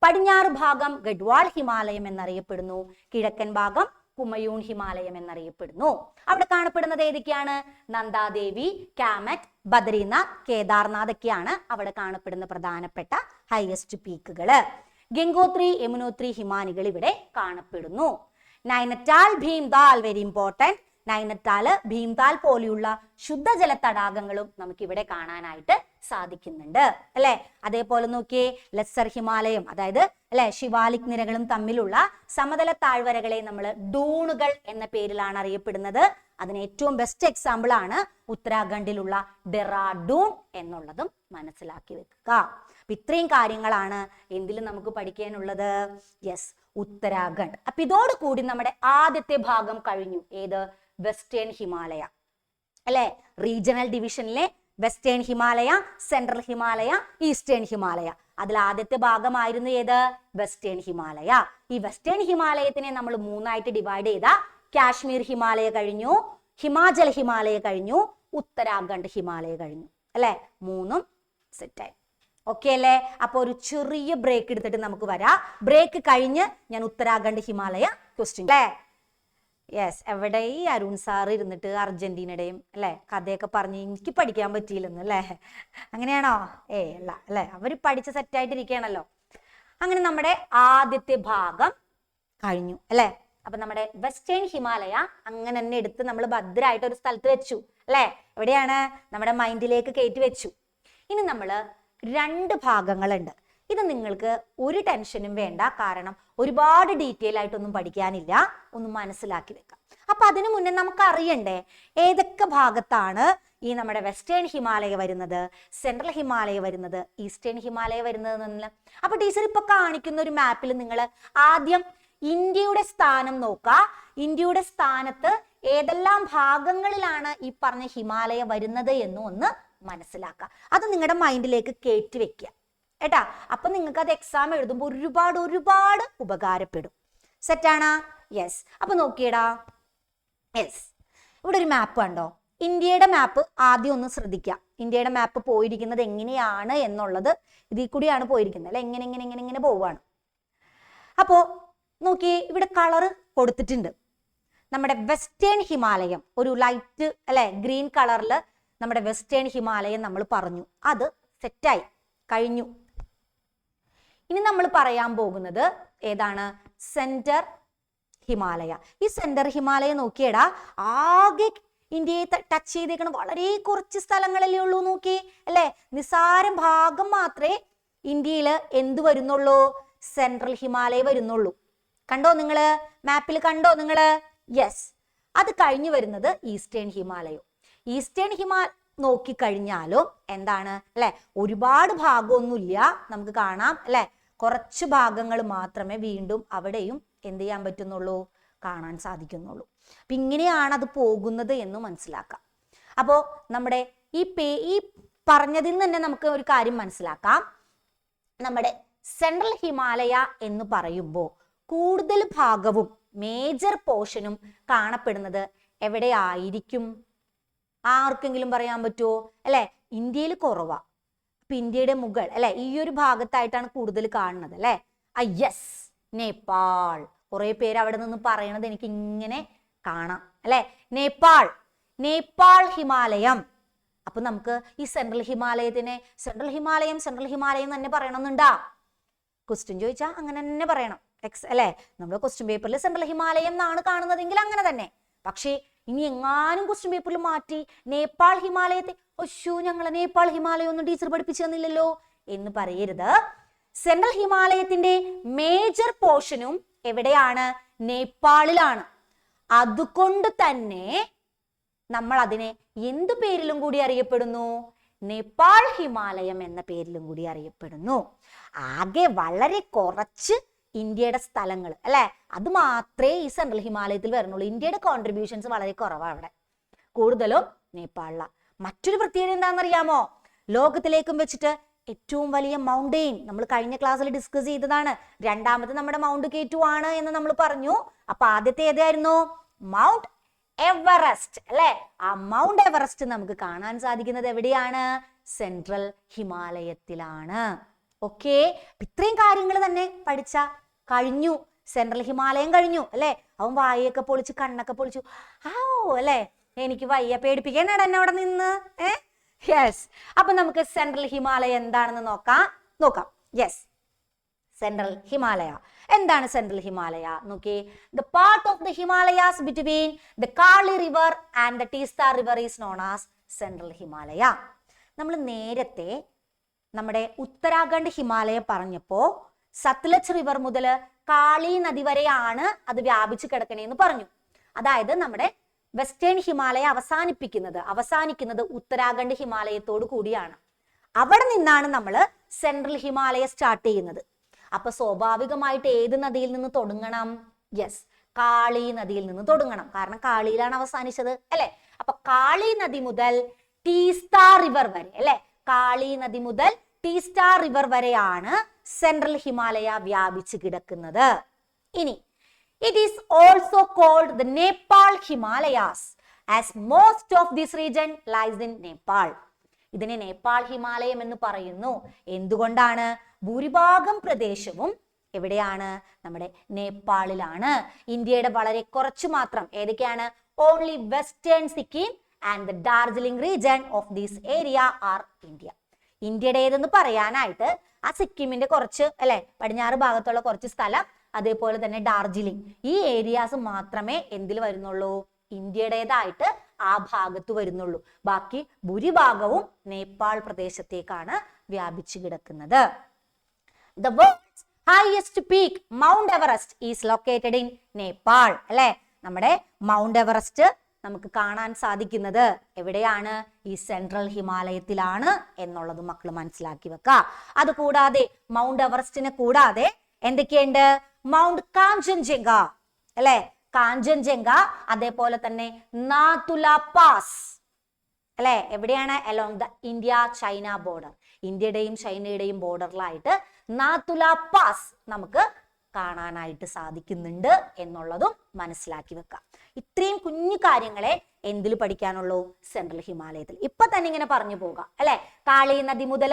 പടിഞ്ഞാറ് ഭാഗം ഗഡ്വാൾ ഹിമാലയം എന്നറിയപ്പെടുന്നു. കിഴക്കൻ ഭാഗം കുമയൂൺ ഹിമാലയം എന്നറിയപ്പെടുന്നു. അവിടെ കാണപ്പെടുന്നത് ഏതൊക്കെയാണ്? നന്ദാദേവി, കാമറ്റ്, ബദ്രിനാഥ്, കേദാർനാഥ് ഒക്കെയാണ് അവിടെ കാണപ്പെടുന്ന പ്രധാനപ്പെട്ട ഹയസ്റ്റ് പീക്കുകള്. ഗംഗോത്രി, യമുനോത്രി ഹിമാനികൾ ഇവിടെ കാണപ്പെടുന്നു. നൈനറ്റാൽ, ഭീംതാൽ വെരി ഇമ്പോർട്ടന്റ്. നൈനറ്റാല്, ഭീംതാൽ പോലെയുള്ള ശുദ്ധജല തടാകങ്ങളും നമുക്ക് ഇവിടെ കാണാനായിട്ട് സാധിക്കുന്നുണ്ട് അല്ലെ. അതേപോലെ നോക്കിയേ, ലെസ്സർ ഹിമാലയം, അതായത് അല്ലെ ശിവാലിക് നിരകളും തമ്മിലുള്ള സമതല താഴ്വരകളെ നമ്മൾ ഡൂണുകൾ എന്ന പേരിലാണ് അറിയപ്പെടുന്നത്. അതിന് ഏറ്റവും ബെസ്റ്റ് എക്സാമ്പിൾ ആണ് ഉത്തരാഖണ്ഡിലുള്ള ഡെറാഡൂൺ എന്നുള്ളതും മനസ്സിലാക്കി വെക്കുക. അപ്പൊ ഇത്രയും കാര്യങ്ങളാണ് എന്തിൽ നമുക്ക് പഠിക്കാനുള്ളത്? യെസ്, ഉത്തരാഖണ്ഡ്. അപ്പൊ ഇതോടുകൂടി നമ്മുടെ ആദ്യത്തെ ഭാഗം കഴിഞ്ഞു. ഏത്? വെസ്റ്റേൺ ഹിമാലയ അല്ലെ. റീജിയണൽ ഡിവിഷനിലെ western Himalaya, central Himalaya, eastern Himalaya. അതിൽ ആദ്യത്തെ ഭാഗമായിരുന്നു ഏത്? വെസ്റ്റേൺ ഹിമാലയ. ഈ വെസ്റ്റേൺ ഹിമാലയത്തിനെ നമ്മൾ മൂന്നായിട്ട് ഡിവൈഡ് ചെയ്ത കാശ്മീർ ഹിമാലയ കഴിഞ്ഞു, ഹിമാചൽ ഹിമാലയ കഴിഞ്ഞു, ഉത്തരാഖണ്ഡ് ഹിമാലയ കഴിഞ്ഞു അല്ലെ. മൂന്നും സെറ്റായി. ഓക്കെ അല്ലേ? അപ്പൊ ഒരു ചെറിയ ബ്രേക്ക് എടുത്തിട്ട് നമുക്ക് വരാം. ബ്രേക്ക് കഴിഞ്ഞ് ഞാൻ ഉത്തരാഖണ്ഡ് ഹിമാലയ ക്വസ്റ്റ്യൻ അല്ലേ. യെസ്, എവിടെ ഈ അരുൺ സാർ ഇരുന്നിട്ട് അർജന്റീനയുടെയും അല്ലെ കഥയൊക്കെ പറഞ്ഞ് എനിക്ക് പഠിക്കാൻ പറ്റിയില്ലെന്ന് അല്ലേ? അങ്ങനെയാണോ? അല്ല അല്ലെ, അവര് പഠിച്ച് സെറ്റായിട്ടിരിക്കുകയാണല്ലോ. അങ്ങനെ നമ്മുടെ ആദ്യത്തെ ഭാഗം കഴിഞ്ഞു അല്ലെ. അപ്പൊ നമ്മുടെ വെസ്റ്റേൺ ഹിമാലയ അങ്ങനെ തന്നെ എടുത്ത് നമ്മൾ ഭദ്രമായിട്ട് ഒരു സ്ഥലത്ത് വെച്ചു അല്ലെ. എവിടെയാണ്? നമ്മുടെ മൈൻഡിലേക്ക് കയറ്റി വെച്ചു. ഇനി നമ്മള് 2 ഭാഗങ്ങളുണ്ട്. ഇത് നിങ്ങൾക്ക് ഒരു ടെൻഷനും വേണ്ട, കാരണം ഒരുപാട് ഡീറ്റെയിൽ ആയിട്ടൊന്നും പഠിക്കാനില്ല, ഒന്ന് മനസ്സിലാക്കി വെക്കാം. അപ്പൊ അതിനു മുന്നേ നമുക്ക് അറിയണ്ടേ ഏതൊക്കെ ഭാഗത്താണ് ഈ നമ്മുടെ വെസ്റ്റേൺ ഹിമാലയ വരുന്നത്, സെൻട്രൽ ഹിമാലയ വരുന്നത്, ഈസ്റ്റേൺ ഹിമാലയ വരുന്നത് എന്നല്ല. അപ്പൊ ടീച്ചർ ഇപ്പൊ കാണിക്കുന്ന ഒരു മാപ്പിൽ നിങ്ങൾ ആദ്യം ഇന്ത്യയുടെ സ്ഥാനം നോക്കുക. ഇന്ത്യയുടെ സ്ഥാനത്ത് ഏതെല്ലാം ഭാഗങ്ങളിലാണ് ഈ പറഞ്ഞ ഹിമാലയ വരുന്നത് എന്നും ഒന്ന് മനസ്സിലാക്കുക. അത് നിങ്ങളുടെ മൈൻഡിലേക്ക് കയറ്റി വെക്കുക ഏട്ടാ. അപ്പൊ നിങ്ങൾക്ക് അത് എക്സാം എഴുതുമ്പോൾ ഒരുപാട് ഉപകാരപ്പെടും. സെറ്റാണോ? യെസ്. അപ്പൊ നോക്കിയടാ, യെസ്, ഇവിടെ ഒരു മാപ്പ് കണ്ടോ? ഇന്ത്യയുടെ മാപ്പ് ആദ്യം ഒന്ന് ശ്രദ്ധിക്കാം. ഇന്ത്യയുടെ മാപ്പ് പോയിരിക്കുന്നത് എങ്ങനെയാണ് എന്നുള്ളത് ഇതിൽ കൂടിയാണ് പോയിരിക്കുന്നത് അല്ലെ. ഇങ്ങനെ പോവാണ്. അപ്പോ നോക്കി, ഇവിടെ കളറ് കൊടുത്തിട്ടുണ്ട്. നമ്മുടെ വെസ്റ്റേൺ ഹിമാലയം ഒരു ലൈറ്റ് അല്ലെ ഗ്രീൻ കളറിൽ നമ്മുടെ വെസ്റ്റേൺ ഹിമാലയം നമ്മൾ പറഞ്ഞു. അത് സെറ്റായി കഴിഞ്ഞു. ഇനി നമ്മൾ പറയാൻ പോകുന്നത് ഏതാണ്? സെന്റർ ഹിമാലയ. ഈ സെന്റർ ഹിമാലയ നോക്കിയടാ, ആകെ ഇന്ത്യയെ ടച്ച് ചെയ്തേക്കണം വളരെ കുറച്ച് സ്ഥലങ്ങളല്ലേ ഉള്ളൂ. നോക്കി അല്ലെ, നിസാരം ഭാഗം മാത്രമേ ഇന്ത്യയിൽ എന്ത് വരുന്നുള്ളൂ? സെൻട്രൽ ഹിമാലയ വരുന്നുള്ളൂ. കണ്ടോ നിങ്ങള്? മാപ്പിൽ കണ്ടോ നിങ്ങള്? യെസ്. അത് കഴിഞ്ഞു വരുന്നത് ഈസ്റ്റേൺ ഹിമാലയം. ഈസ്റ്റേൺ നോക്കിക്കഴിഞ്ഞാലും എന്താണ് അല്ലെ, ഒരുപാട് ഭാഗമൊന്നുമില്ല, നമുക്ക് കാണാം അല്ലെ. കുറച്ച് ഭാഗങ്ങൾ മാത്രമേ വീണ്ടും അവിടെയും എന്ത് ചെയ്യാൻ പറ്റുന്നുള്ളൂ? കാണാൻ സാധിക്കുന്നുള്ളൂ. അപ്പൊ ഇങ്ങനെയാണ് അത് പോകുന്നത് എന്ന് മനസ്സിലാക്കാം. അപ്പോ നമ്മുടെ ഈ പറഞ്ഞതിൽ തന്നെ നമുക്ക് ഒരു കാര്യം മനസ്സിലാക്കാം. നമ്മുടെ സെൻട്രൽ ഹിമാലയ എന്ന് പറയുമ്പോൾ കൂടുതൽ ഭാഗവും മേജർ പോർഷനും കാണപ്പെടുന്നത് എവിടെയായിരിക്കും? ആർക്കെങ്കിലും പറയാൻ പറ്റുമോ? അല്ലെ, ഇന്ത്യയിൽ കുറവാ. അപ്പൊ ഇന്ത്യയുടെ മുകൾ അല്ലെ ഈ ഒരു ഭാഗത്തായിട്ടാണ് കൂടുതൽ കാണുന്നത് അല്ലെ. യെസ്, നേപ്പാൾ. കുറെ പേര് അവിടെ നിന്ന് പറയണത് എനിക്ക് ഇങ്ങനെ കാണാം അല്ലെ. നേപ്പാൾ ഹിമാലയം. അപ്പൊ നമുക്ക് ഈ സെൻട്രൽ ഹിമാലയത്തിനെ സെൻട്രൽ ഹിമാലയം തന്നെ പറയണമെന്നുണ്ടാ? ക്വസ്റ്റ്യൻ ചോദിച്ചാൽ അങ്ങനെ തന്നെ പറയണം അല്ലെ. നമ്മുടെ ക്വസ്റ്റ്യൻ പേപ്പറിൽ സെൻട്രൽ ഹിമാലയം എന്നാണ് കാണുന്നതെങ്കിൽ അങ്ങനെ തന്നെ. പക്ഷേ ഇനി എങ്ങാനും ക്വസ്റ്റ്യൻ പേപ്പറിൽ മാറ്റി നേപ്പാൾ ഹിമാലയത്തെ, ഒശോ ഞങ്ങളെ നേപ്പാൾ ഹിമാലയം ഒന്നും ടീച്ചർ പഠിപ്പിച്ചു തന്നില്ലല്ലോ എന്ന് പറയരുത്. സെൻട്രൽ ഹിമാലയത്തിന്റെ മേജർ പോർഷനും എവിടെയാണ്? നേപ്പാളിലാണ്. അതുകൊണ്ട് തന്നെ നമ്മൾ അതിനെ എന്തു പേരിലും കൂടി അറിയപ്പെടുന്നു? നേപ്പാൾ ഹിമാലയം എന്ന പേരിലും കൂടി അറിയപ്പെടുന്നു. ആകെ വളരെ കുറച്ച് ഇന്ത്യയുടെ സ്ഥലങ്ങൾ അല്ലെ, അത് മാത്രമേ ഈ സെൻട്രൽ ഹിമാലയത്തിൽ വരുന്നുള്ളൂ. ഇന്ത്യയുടെ കോൺട്രിബ്യൂഷൻസ് വളരെ കുറവാണ് അവിടെ, കൂടുതലും നേപ്പാളിലാണ്. മറ്റൊരു പ്രത്യേകത എന്താണെന്നറിയാമോ? ലോകത്തിലേക്കും വെച്ചിട്ട് ഏറ്റവും വലിയ മൗണ്ടെയിൻ നമ്മൾ കഴിഞ്ഞ ക്ലാസ്സിൽ ഡിസ്കസ് ചെയ്തതാണ്. രണ്ടാമത് നമ്മുടെ മൗണ്ട് K2 ആണ് എന്ന് നമ്മൾ പറഞ്ഞു. അപ്പൊ ആദ്യത്തെ ഏതായിരുന്നു? മൗണ്ട് എവറസ്റ്റ് അല്ലെ. ആ മൗണ്ട് എവറസ്റ്റ് നമുക്ക് കാണാൻ സാധിക്കുന്നത് എവിടെയാണ്? സെൻട്രൽ ഹിമാലയത്തിലാണ്. ഓക്കെ, ഇത്രയും കാര്യങ്ങൾ തന്നെ പഠിച്ച കഴിഞ്ഞു. സെൻട്രൽ ഹിമാലയം കഴിഞ്ഞു അല്ലെ. അവൻ വായൊക്കെ പൊളിച്ചു, കണ്ണൊക്കെ പൊളിച്ചു. അല്ലെ, എനിക്ക് വയ്യ, പേടിപ്പിക്കാനാണ് എന്നെ അവിടെ നിന്ന്. യെസ്, അപ്പൊ നമുക്ക് സെൻട്രൽ ഹിമാലയ എന്താണെന്ന് നോക്കാം. യെസ്, സെൻട്രൽ ഹിമാലയ എന്താണ്? സെൻട്രൽ ഹിമാലയ നോക്കി, the part of the Himalayas between the Kali river and the Teesta river is known as central Himalaya. നമ്മൾ നേരത്തെ നമ്മുടെ ഉത്തരാഖണ്ഡ് ഹിമാലയ പറഞ്ഞപ്പോ സത്ലജ് റിവർ മുതൽ കാളി നദി വരെയാണ് അത് വ്യാപിച്ചു കിടക്കണേന്ന് പറഞ്ഞു. അതായത് നമ്മുടെ വെസ്റ്റേൺ ഹിമാലയ അവസാനിക്കുന്നത് ഉത്തരാഖണ്ഡ് ഹിമാലയത്തോട് കൂടിയാണ്. അവിടെ നിന്നാണ് നമ്മൾ സെൻട്രൽ ഹിമാലയ സ്റ്റാർട്ട് ചെയ്യുന്നത്. അപ്പൊ സ്വാഭാവികമായിട്ട് ഏത് നദിയിൽ നിന്ന് തുടങ്ങണം? യെസ്, കാളി നദിയിൽ നിന്ന് തുടങ്ങണം. കാരണം കാളിയിലാണ് അവസാനിച്ചത് അല്ലെ. അപ്പൊ കാളി നദി മുതൽ ടീസ്ത റിവർ വരെ അല്ലെ, കാളി നദി മുതൽ ടീസ്ത റിവർ വരെയാണ് സെൻട്രൽ ഹിമാലയ വ്യാപിച്ചു കിടക്കുന്നത്. ഇനി it is also called the Nepal Himalayas as most of this region lies in Nepal. ഇതിനെ നേപ്പാൾ ഹിമാലയം എന്ന് പറയുന്നു. എന്തുകൊണ്ടാണ്? ഭൂരിഭാഗം പ്രദേശവും എവിടെയാണ്? നമ്മുടെ നേപ്പാളിലാണ്. ഇന്ത്യയുടെ വളരെ കുറച്ച് മാത്രം ഏതൊക്കെയാണ്? Only western Sikkim and the Darjeeling region of this area are India. ഇന്ത്യയുടെ ഏതെന്ന് പറയാനായിട്ട് ആ സിക്കിമിന്റെ കുറച്ച് അല്ലെ, പടിഞ്ഞാറ് ഭാഗത്തുള്ള കുറച്ച് സ്ഥലം, അതേപോലെ തന്നെ ഡാർജിലിംഗ്, ഈ ഏരിയാസ് മാത്രമേ എന്തിൽ വരുന്നുള്ളൂ? ഇന്ത്യയുടേതായിട്ട് ആ ഭാഗത്ത് വരുന്നുള്ളൂ. ബാക്കി ഭൂരിഭാഗവും നേപ്പാൾ പ്രദേശത്തേക്കാണ് വ്യാപിച്ചു കിടക്കുന്നത്. The world's highest peak, Mount Everest, is located in Nepal. അല്ലെ, നമ്മുടെ മൗണ്ട് എവറസ്റ്റ് നമുക്ക് കാണാൻ സാധിക്കുന്നത് എവിടെയാണ്? ഈ സെൻട്രൽ ഹിമാലയത്തിലാണ് എന്നുള്ളത് മക്കൾ മനസ്സിലാക്കി വെക്കുക. അത് കൂടാതെ മൗണ്ട് എവറസ്റ്റിനെ കൂടാതെ എന്തൊക്കെയുണ്ട്? മൗണ്ട് കാഞ്ചൻജംഗ അല്ലെ, കാഞ്ചൻജംഗ, അതേപോലെ തന്നെ നാതുല പാസ് അല്ലെ, എവിടെയാണ്? Along the India China border, ഇന്ത്യയുടെയും ചൈനയുടെയും ബോർഡറിലായിട്ട് നാതുല പാസ് നമുക്ക് കാണാനായിട്ട് സാധിക്കുന്നുണ്ട് എന്നുള്ളതും മനസ്സിലാക്കി വെക്കാം. ഇത്രയും കുഞ്ഞു കാര്യങ്ങളെ എന്തിൽ പഠിക്കാനുള്ളൂ? സെൻട്രൽ ഹിമാലയത്തിൽ. ഇപ്പൊ തന്നെ ഇങ്ങനെ പറഞ്ഞു പോകാം അല്ലെ. കാളി നദി മുതൽ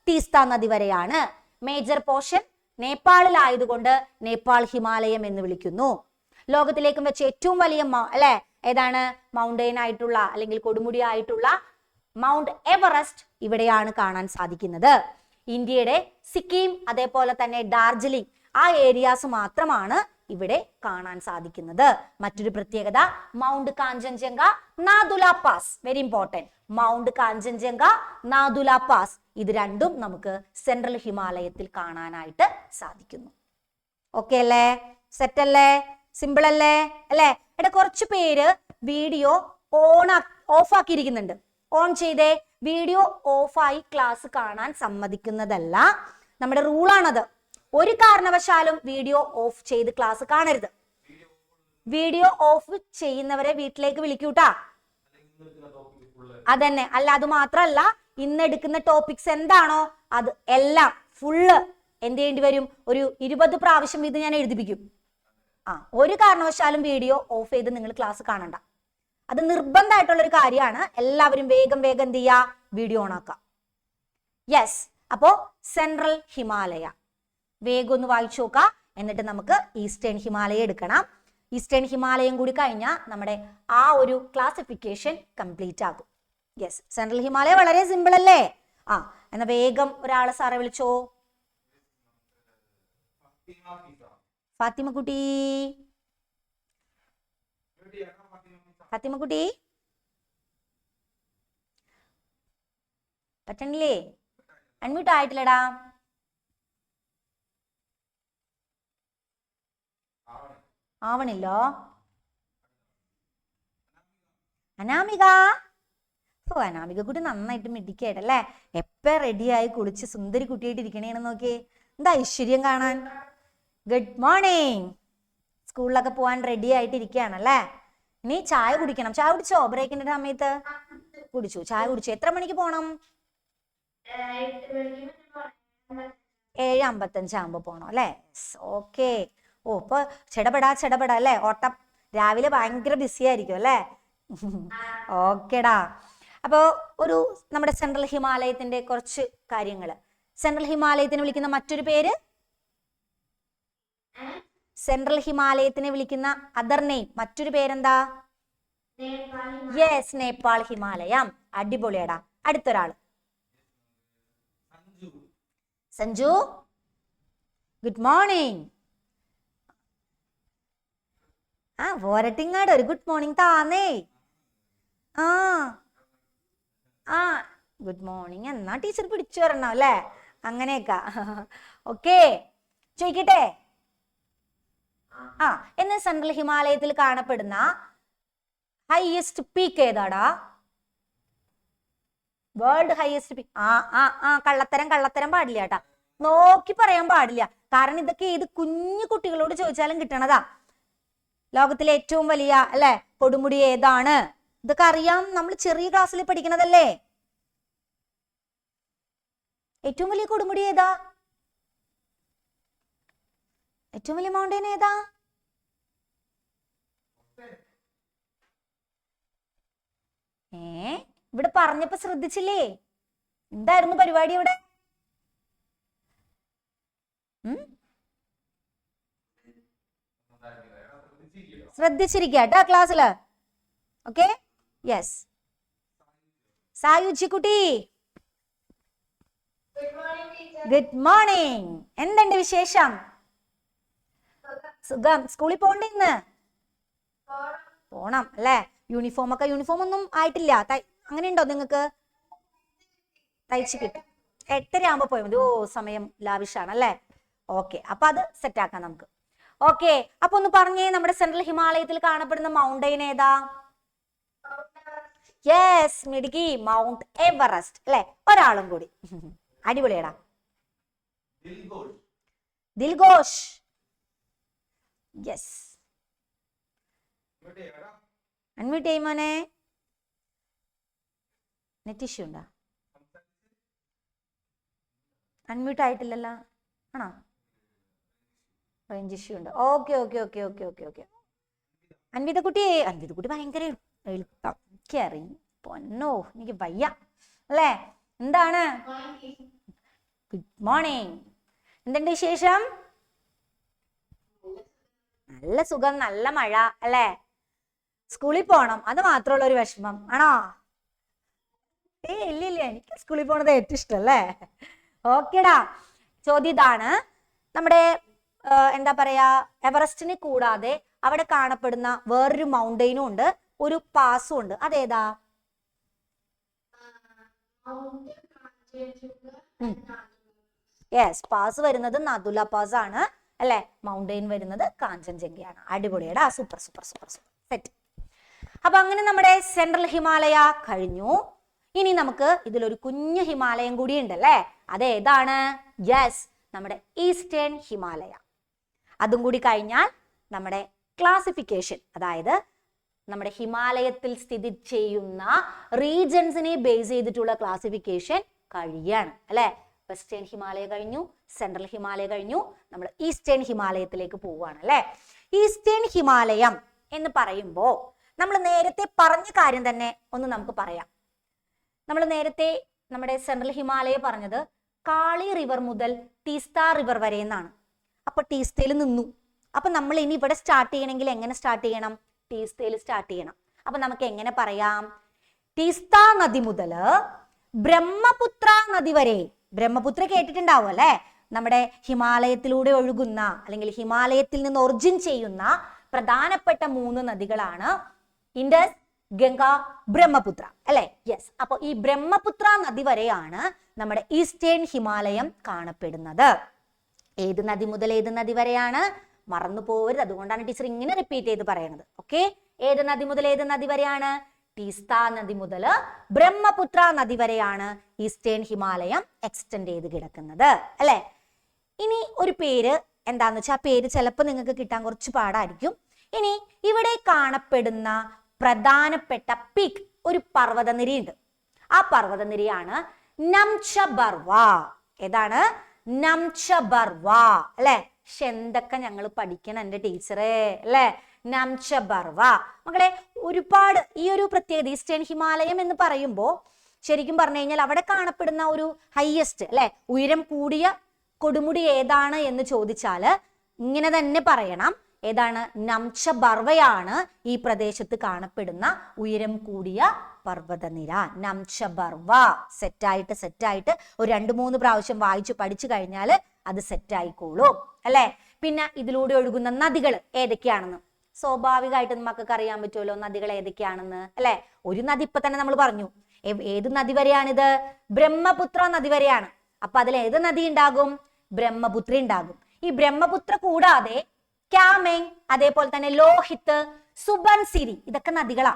ടീസ്ത നദി വരെയാണ്. മേജർ പോർഷൻ നേപ്പാളിലായതുകൊണ്ട് നേപ്പാൾ ഹിമാലയം എന്ന് വിളിക്കുന്നു. ലോകത്തിലേക്കും വെച്ച് ഏറ്റവും വലിയ അല്ലെ ഏതാണ്? മൗണ്ടെയിൻ ആയിട്ടുള്ള അല്ലെങ്കിൽ കൊടുമുടി ആയിട്ടുള്ള മൗണ്ട് എവറസ്റ്റ് ഇവിടെയാണ് കാണാൻ സാധിക്കുന്നത്. ഇന്ത്യയുടെ സിക്കിം അതേപോലെ തന്നെ ഡാർജിലിംഗ് ആ ഏരിയാസ് മാത്രമാണ് ഇവിടെ കാണാൻ സാധിക്കുന്നത്. മറ്റൊരു പ്രത്യേകത mount Kanchenjunga, Nathu La pass, very important. Mount Kanchenjunga, Nathu La pass, ഇത് രണ്ടും നമുക്ക് സെൻട്രൽ ഹിമാലയത്തിൽ കാണാനായിട്ട് സാധിക്കുന്നു. ഓക്കെ അല്ലേ? സെറ്റ് അല്ലേ? സിമ്പിൾ അല്ലേ? അല്ലെ? ഇവിടെ കുറച്ച് പേര് വീഡിയോ ഓഫ് ആക്കിയിരിക്കുന്നുണ്ട്. ഓൺ ചെയ്തേ. വീഡിയോ ഓഫായി ക്ലാസ് കാണാൻ സമ്മതിക്കുന്നതല്ല, നമ്മുടെ റൂളാണത്. ഒരു കാരണവശാലും വീഡിയോ ഓഫ് ചെയ്ത് ക്ലാസ് കാണരുത്. വീഡിയോ ഓഫ് ചെയ്യുന്നവരെ വീട്ടിലേക്ക് വിളിക്കൂട്ടാ. അതന്നെ. അല്ല, അത് മാത്രല്ല, ഇന്ന് എടുക്കുന്ന ടോപ്പിക്സ് എന്താണോ അത് എല്ലാം ഫുള്ള് എന്ത് ചെയ്യേണ്ടി വരും? ഒരു 20 പ്രാവശ്യം ഇത് ഞാൻ എഴുതിപ്പിക്കും. ഒരു കാരണവശാലും വീഡിയോ ഓഫ് ചെയ്ത് നിങ്ങൾ ക്ലാസ് കാണണ്ട. അത് നിർബന്ധമായിട്ടുള്ള ഒരു കാര്യമാണ്. എല്ലാവരും വേഗം എന്ത് ചെയ്യുക? വീഡിയോ ഓൺ ആക്കുക. യെസ്, അപ്പോ സെൻട്രൽ ഹിമാലയ വേഗം ഒന്ന് വായിച്ചു നോക്കാം. എന്നിട്ട് നമുക്ക് ഈസ്റ്റേൺ ഹിമാലയ എടുക്കണം. ഈസ്റ്റേൺ ഹിമാലയം കൂടി കഴിഞ്ഞാൽ നമ്മുടെ ആ ഒരു ക്ലാസിഫിക്കേഷൻ കംപ്ലീറ്റ് ആകും. യെസ്, സെൻട്രൽ ഹിമാലയ വളരെ സിമ്പിൾ അല്ലേ? എന്നാ വേഗം ഒരാളെ സാറെ വിളിച്ചോ. ഫാത്തിമക്കുട്ടി, ഫാത്തിമക്കുട്ടി പറ്റണില്ലേ? അൺമ്യൂട്ട് ആയിട്ടില്ലടാ. ആവണില്ലോ. അനാമിക, അനാമിക കുട്ടി നന്നായിട്ട് മിടിക്കായിട്ടല്ലേ, എപ്പ റെഡിയായി കുളിച്ച് സുന്ദരി കുട്ടിയായിട്ട് ഇരിക്കണേന്ന് നോക്കിയേ. എന്താ ഐശ്വര്യം കാണാൻ. Good morning. സ്കൂളിലൊക്കെ പോവാൻ റെഡി ആയിട്ട് ഇരിക്കുകയാണല്ലേ. ഇനി ചായ കുടിക്കണം. ചായ കുടിച്ചോ? ബ്രേക്കിന്റെ സമയത്ത് കുടിച്ചു. ചായ കുടിച്ചു. എത്ര മണിക്ക് പോണം? 7:55 ആകുമ്പോ പോണം അല്ലേ? ഓക്കെ. ഇപ്പൊ ചെടപെടാ അല്ലേ ഓട്ടം. രാവിലെ ഭയങ്കര ബിസി ആയിരിക്കും അല്ലേ? ഓക്കേടാ. അപ്പോ ഒരു നമ്മുടെ സെൻട്രൽ ഹിമാലയത്തിന്റെ കുറച്ച് കാര്യങ്ങള്. സെൻട്രൽ ഹിമാലയത്തിന് വിളിക്കുന്ന മറ്റൊരു പേര് സെൻട്രൽ ഹിമാലയത്തിനെ വിളിക്കുന്ന അതർ നെയിം, മറ്റൊരു പേരെന്താ? യെസ്, നേപ്പാൾ ഹിമാലയം. അടിപൊളിയടാ. അടുത്തൊരാള് സഞ്ജു, ഗുഡ് മോർണിംഗ്. പോരട്ടിങ്ങാട് ഒരു ഗുഡ് മോർണിംഗ് താന്നേ. ഗുഡ് മോർണിംഗ് എന്നാ ടീച്ചർ പിടിച്ചു വരണം അല്ലേ, അങ്ങനെയൊക്കെ. ഓക്കെ, ചോദിക്കട്ടെ. എന്ന് സെൻട്രൽ ഹിമാലയത്തിൽ കാണപ്പെടുന്ന ഹൈയസ്റ്റ് പീക്ക് ഏതാടാ? World highest peak. കള്ളത്തരം പാടില്ല കേട്ടാ, നോക്കി പറയാൻ പാടില്ല. കാരണം ഇതൊക്കെ ഏത് കുഞ്ഞു കുട്ടികളോട് ചോദിച്ചാലും കിട്ടണതാ. ലോകത്തിലെ ഏറ്റവും വലിയ അല്ലെ കൊടുമുടി ഏതാണ്? ഇതൊക്കെ അറിയാം, നമ്മൾ ചെറിയ ക്ലാസ്സിൽ പഠിക്കണതല്ലേ. ഏറ്റവും വലിയ കൊടുമുടി ഏതാ? ഏറ്റവും വലിയ മൗണ്ടൻ ഏതാ? ഇവിടെ പറഞ്ഞപ്പോ ശ്രദ്ധിച്ചില്ലേ? എന്തായിരുന്നു പരിപാടി ഇവിടെ? ശ്രദ്ധിച്ചിരിക്കട്ടോ ക്ലാസ്സില്. Okay, yes. സായുജിക്കുട്ടി, ഗുഡ് മോർണിംഗ്. എന്തുണ്ട് വിശേഷം? സുഖം. സ്കൂളിൽ പോണ്ടേ ഇന്ന്? പോണം അല്ലേ. യൂണിഫോം ഒന്നും ആയിട്ടില്ല. അങ്ങനെ ഉണ്ടോ നിങ്ങൾക്ക്? തയ്ച്ച് കിട്ടും. 8:30 ആകുമ്പോ പോയാൽ മതി. സമയം ലാവിഷാണ് അല്ലേ. ഓക്കെ, അപ്പൊ അത് സെറ്റ് ആക്കാം നമുക്ക്. ഓക്കെ, അപ്പൊ ഒന്ന് പറഞ്ഞേ, നമ്മുടെ സെൻട്രൽ ഹിമാലയത്തിൽ കാണപ്പെടുന്ന മൗണ്ടൻ ഏതാ? യെസ്, മിടുക്കി, മൗണ്ട് എവറസ്റ്റ് അല്ലെ. ഒരാളും കൂടി. അടിപൊളിയടാ. ദിൽഘോഷ്. യെസ്, അൺമ്യൂട്ട് ചെയ്യുമോനെ. നെറ്റ് ഇഷ്യൂ ഉണ്ടോ? അൺമ്യൂട്ട് ആയിട്ടില്ലല്ലോ. ആണോ? റേഞ്ച് ഇഷ്യൂ ഉണ്ട്. ഓക്കെ. അൻവിത കുട്ടി ഭയങ്കര എളുപ്പം. എനിക്കറിയും. പൊന്നോ, എനിക്ക് വയ്യ അല്ലേ. എന്താണ്? Good morning. എന്തുണ്ട് വിശേഷം? നല്ല സുഖം, നല്ല മഴ അല്ലേ. സ്കൂളിൽ പോണം, അത് മാത്രമുള്ള ഒരു വിഷമം ആണോ? ഇല്ല, എനിക്ക് സ്കൂളിൽ പോണത് ഏറ്റവും ഇഷ്ടം അല്ലേ. ഓക്കേടാ. ചോദ്യം ഇതാണ്. നമ്മുടെ എന്താ പറയാ, എവറസ്റ്റിനെ കൂടാതെ അവിടെ കാണപ്പെടുന്ന വേറൊരു മൗണ്ടൈനും ഉണ്ട്, ഒരു പാസും ഉണ്ട്. അതേതാ? യെസ്, പാസ് വരുന്നത് നദുല പാസ് ആണ് അല്ലെ. മൗണ്ടൈൻ വരുന്നത് കാഞ്ചൻജംഗയാണ്. അടിപൊളിയടാ. സൂപ്പർ. സെറ്റ്. അപ്പൊ അങ്ങനെ നമ്മുടെ സെൻട്രൽ ഹിമാലയ കഴിഞ്ഞു. ഇനി നമുക്ക് ഇതിലൊരു കുഞ്ഞു ഹിമാലയം കൂടി ഉണ്ടല്ലേ. അതേതാണ്? യെസ്, നമ്മുടെ ഈസ്റ്റേൺ ഹിമാലയ. അതും കൂടി കഴിഞ്ഞാൽ നമ്മുടെ ക്ലാസിഫിക്കേഷൻ, അതായത് നമ്മുടെ ഹിമാലയത്തിൽ സ്ഥിതി ചെയ്യുന്ന റീജൻസിനെ ബേസ് ചെയ്തിട്ടുള്ള ക്ലാസിഫിക്കേഷൻ കഴിയാണ് അല്ലെ. വെസ്റ്റേൺ ഹിമാലയ കഴിഞ്ഞു, സെൻട്രൽ ഹിമാലയ കഴിഞ്ഞു, നമ്മൾ ഈസ്റ്റേൺ ഹിമാലയത്തിലേക്ക് പോവുകയാണ് അല്ലെ. ഈസ്റ്റേൺ ഹിമാലയം എന്ന് പറയുമ്പോൾ നമ്മൾ നേരത്തെ പറഞ്ഞ കാര്യം തന്നെ ഒന്ന് നമുക്ക് പറയാം. നമ്മൾ നേരത്തെ നമ്മുടെ സെൻട്രൽ ഹിമാലയ പറഞ്ഞത് കാളി റിവർ മുതൽ ടീസ്ത റിവർ വരെ എന്നാണ്. അപ്പൊ ടീസ്തയിൽ നിന്നു. അപ്പൊ നമ്മൾ ഇനി ഇവിടെ സ്റ്റാർട്ട് ചെയ്യണമെങ്കിൽ എങ്ങനെ സ്റ്റാർട്ട് ചെയ്യണം? ടീസ്തയിൽ സ്റ്റാർട്ട് ചെയ്യണം. അപ്പൊ നമുക്ക് എങ്ങനെ പറയാം? ടീസ്ത നദി മുതൽ ബ്രഹ്മപുത്ര നദി വരെ. ബ്രഹ്മപുത്ര കേട്ടിട്ടുണ്ടാവും അല്ലെ. നമ്മുടെ ഹിമാലയത്തിലൂടെ ഒഴുകുന്ന അല്ലെങ്കിൽ ഹിമാലയത്തിൽ നിന്ന് ഒറിജിൻ ചെയ്യുന്ന പ്രധാനപ്പെട്ട 3 നദികളാണ് ഇൻഡസ്, ഗംഗ, ബ്രഹ്മപുത്ര അല്ലെ. യെസ്, അപ്പൊ ഈ ബ്രഹ്മപുത്ര നദി വരെയാണ് നമ്മുടെ ഈസ്റ്റേൺ ഹിമാലയം കാണപ്പെടുന്നത്. ഏത് നദി മുതൽ ഏത് നദി വരെയാണ്? മറന്നു പോകരുത്. അതുകൊണ്ടാണ് ടീച്ചർ ഇങ്ങനെ റിപ്പീറ്റ് ചെയ്ത് പറയുന്നത്. ഓക്കെ, ഏത് നദി മുതൽ ഏത് നദി വരെയാണ്? ടീസ്ത നദി മുതൽ ബ്രഹ്മപുത്ര നദി വരെയാണ് ഈസ്റ്റേൺ ഹിമാലയം എക്സ്റ്റെൻഡ് ചെയ്ത് കിടക്കുന്നത് അല്ലെ. ഇനി ഒരു പേര് എന്താന്ന് വെച്ചാൽ, ആ പേര് ചിലപ്പോൾ നിങ്ങൾക്ക് കിട്ടാൻ കുറച്ച് പാടായിരിക്കും. ഇനി ഇവിടെ കാണപ്പെടുന്ന പ്രധാനപ്പെട്ട പീക്ക്, ഒരു പർവ്വതനിരയുണ്ട്. ആ പർവ്വതനിരയാണ് നംചബർവ. ഏതാണ്? നംചബർവ അല്ലെ. പക്ഷെ എന്തൊക്കെ ഞങ്ങൾ പഠിക്കണം എൻ്റെ ടീച്ചറെ അല്ലെ. നംചബർവ മക്കളെ, ഒരുപാട് ഈ ഒരു പ്രത്യേകത ഈസ്റ്റേൺ ഹിമാലയം എന്ന് പറയുമ്പോൾ ശരിക്കും പറഞ്ഞു കഴിഞ്ഞാൽ അവിടെ കാണപ്പെടുന്ന ഒരു ഹൈയസ്റ്റ് അല്ലെ, ഉയരം കൂടിയ കൊടുമുടി ഏതാണ് എന്ന് ചോദിച്ചാല് ഇങ്ങനെ തന്നെ പറയണം. ഏതാണ്? നംചബർവയാണ് ഈ പ്രദേശത്ത് കാണപ്പെടുന്ന ഉയരം കൂടിയ പർവ്വതനിര. നംചബർവ. സെറ്റായിട്ട് ഒരു 2-3 പ്രാവശ്യം വായിച്ചു പഠിച്ചു കഴിഞ്ഞാൽ അത് സെറ്റ് ആയിക്കോളും അല്ലെ. പിന്നെ ഇതിലൂടെ ഒഴുകുന്ന നദികൾ ഏതൊക്കെയാണെന്ന് സ്വാഭാവികമായിട്ട് നമുക്കൊക്കെ അറിയാൻ പറ്റുമല്ലോ, നദികൾ ഏതൊക്കെയാണെന്ന് അല്ലെ. ഒരു നദി ഇപ്പൊ തന്നെ നമ്മൾ പറഞ്ഞു. ഏത് നദി വരെയാണിത്? ബ്രഹ്മപുത്ര നദി വരെയാണ്. അപ്പൊ അതിൽ ഏത് നദി ഉണ്ടാകും? ബ്രഹ്മപുത്ര ഉണ്ടാകും. ഈ ബ്രഹ്മപുത്ര കൂടാതെ ക്യാമെങ്, അതേപോലെ തന്നെ ലോഹിത്, സുബൻസിരി, ഇതൊക്കെ നദികളാ.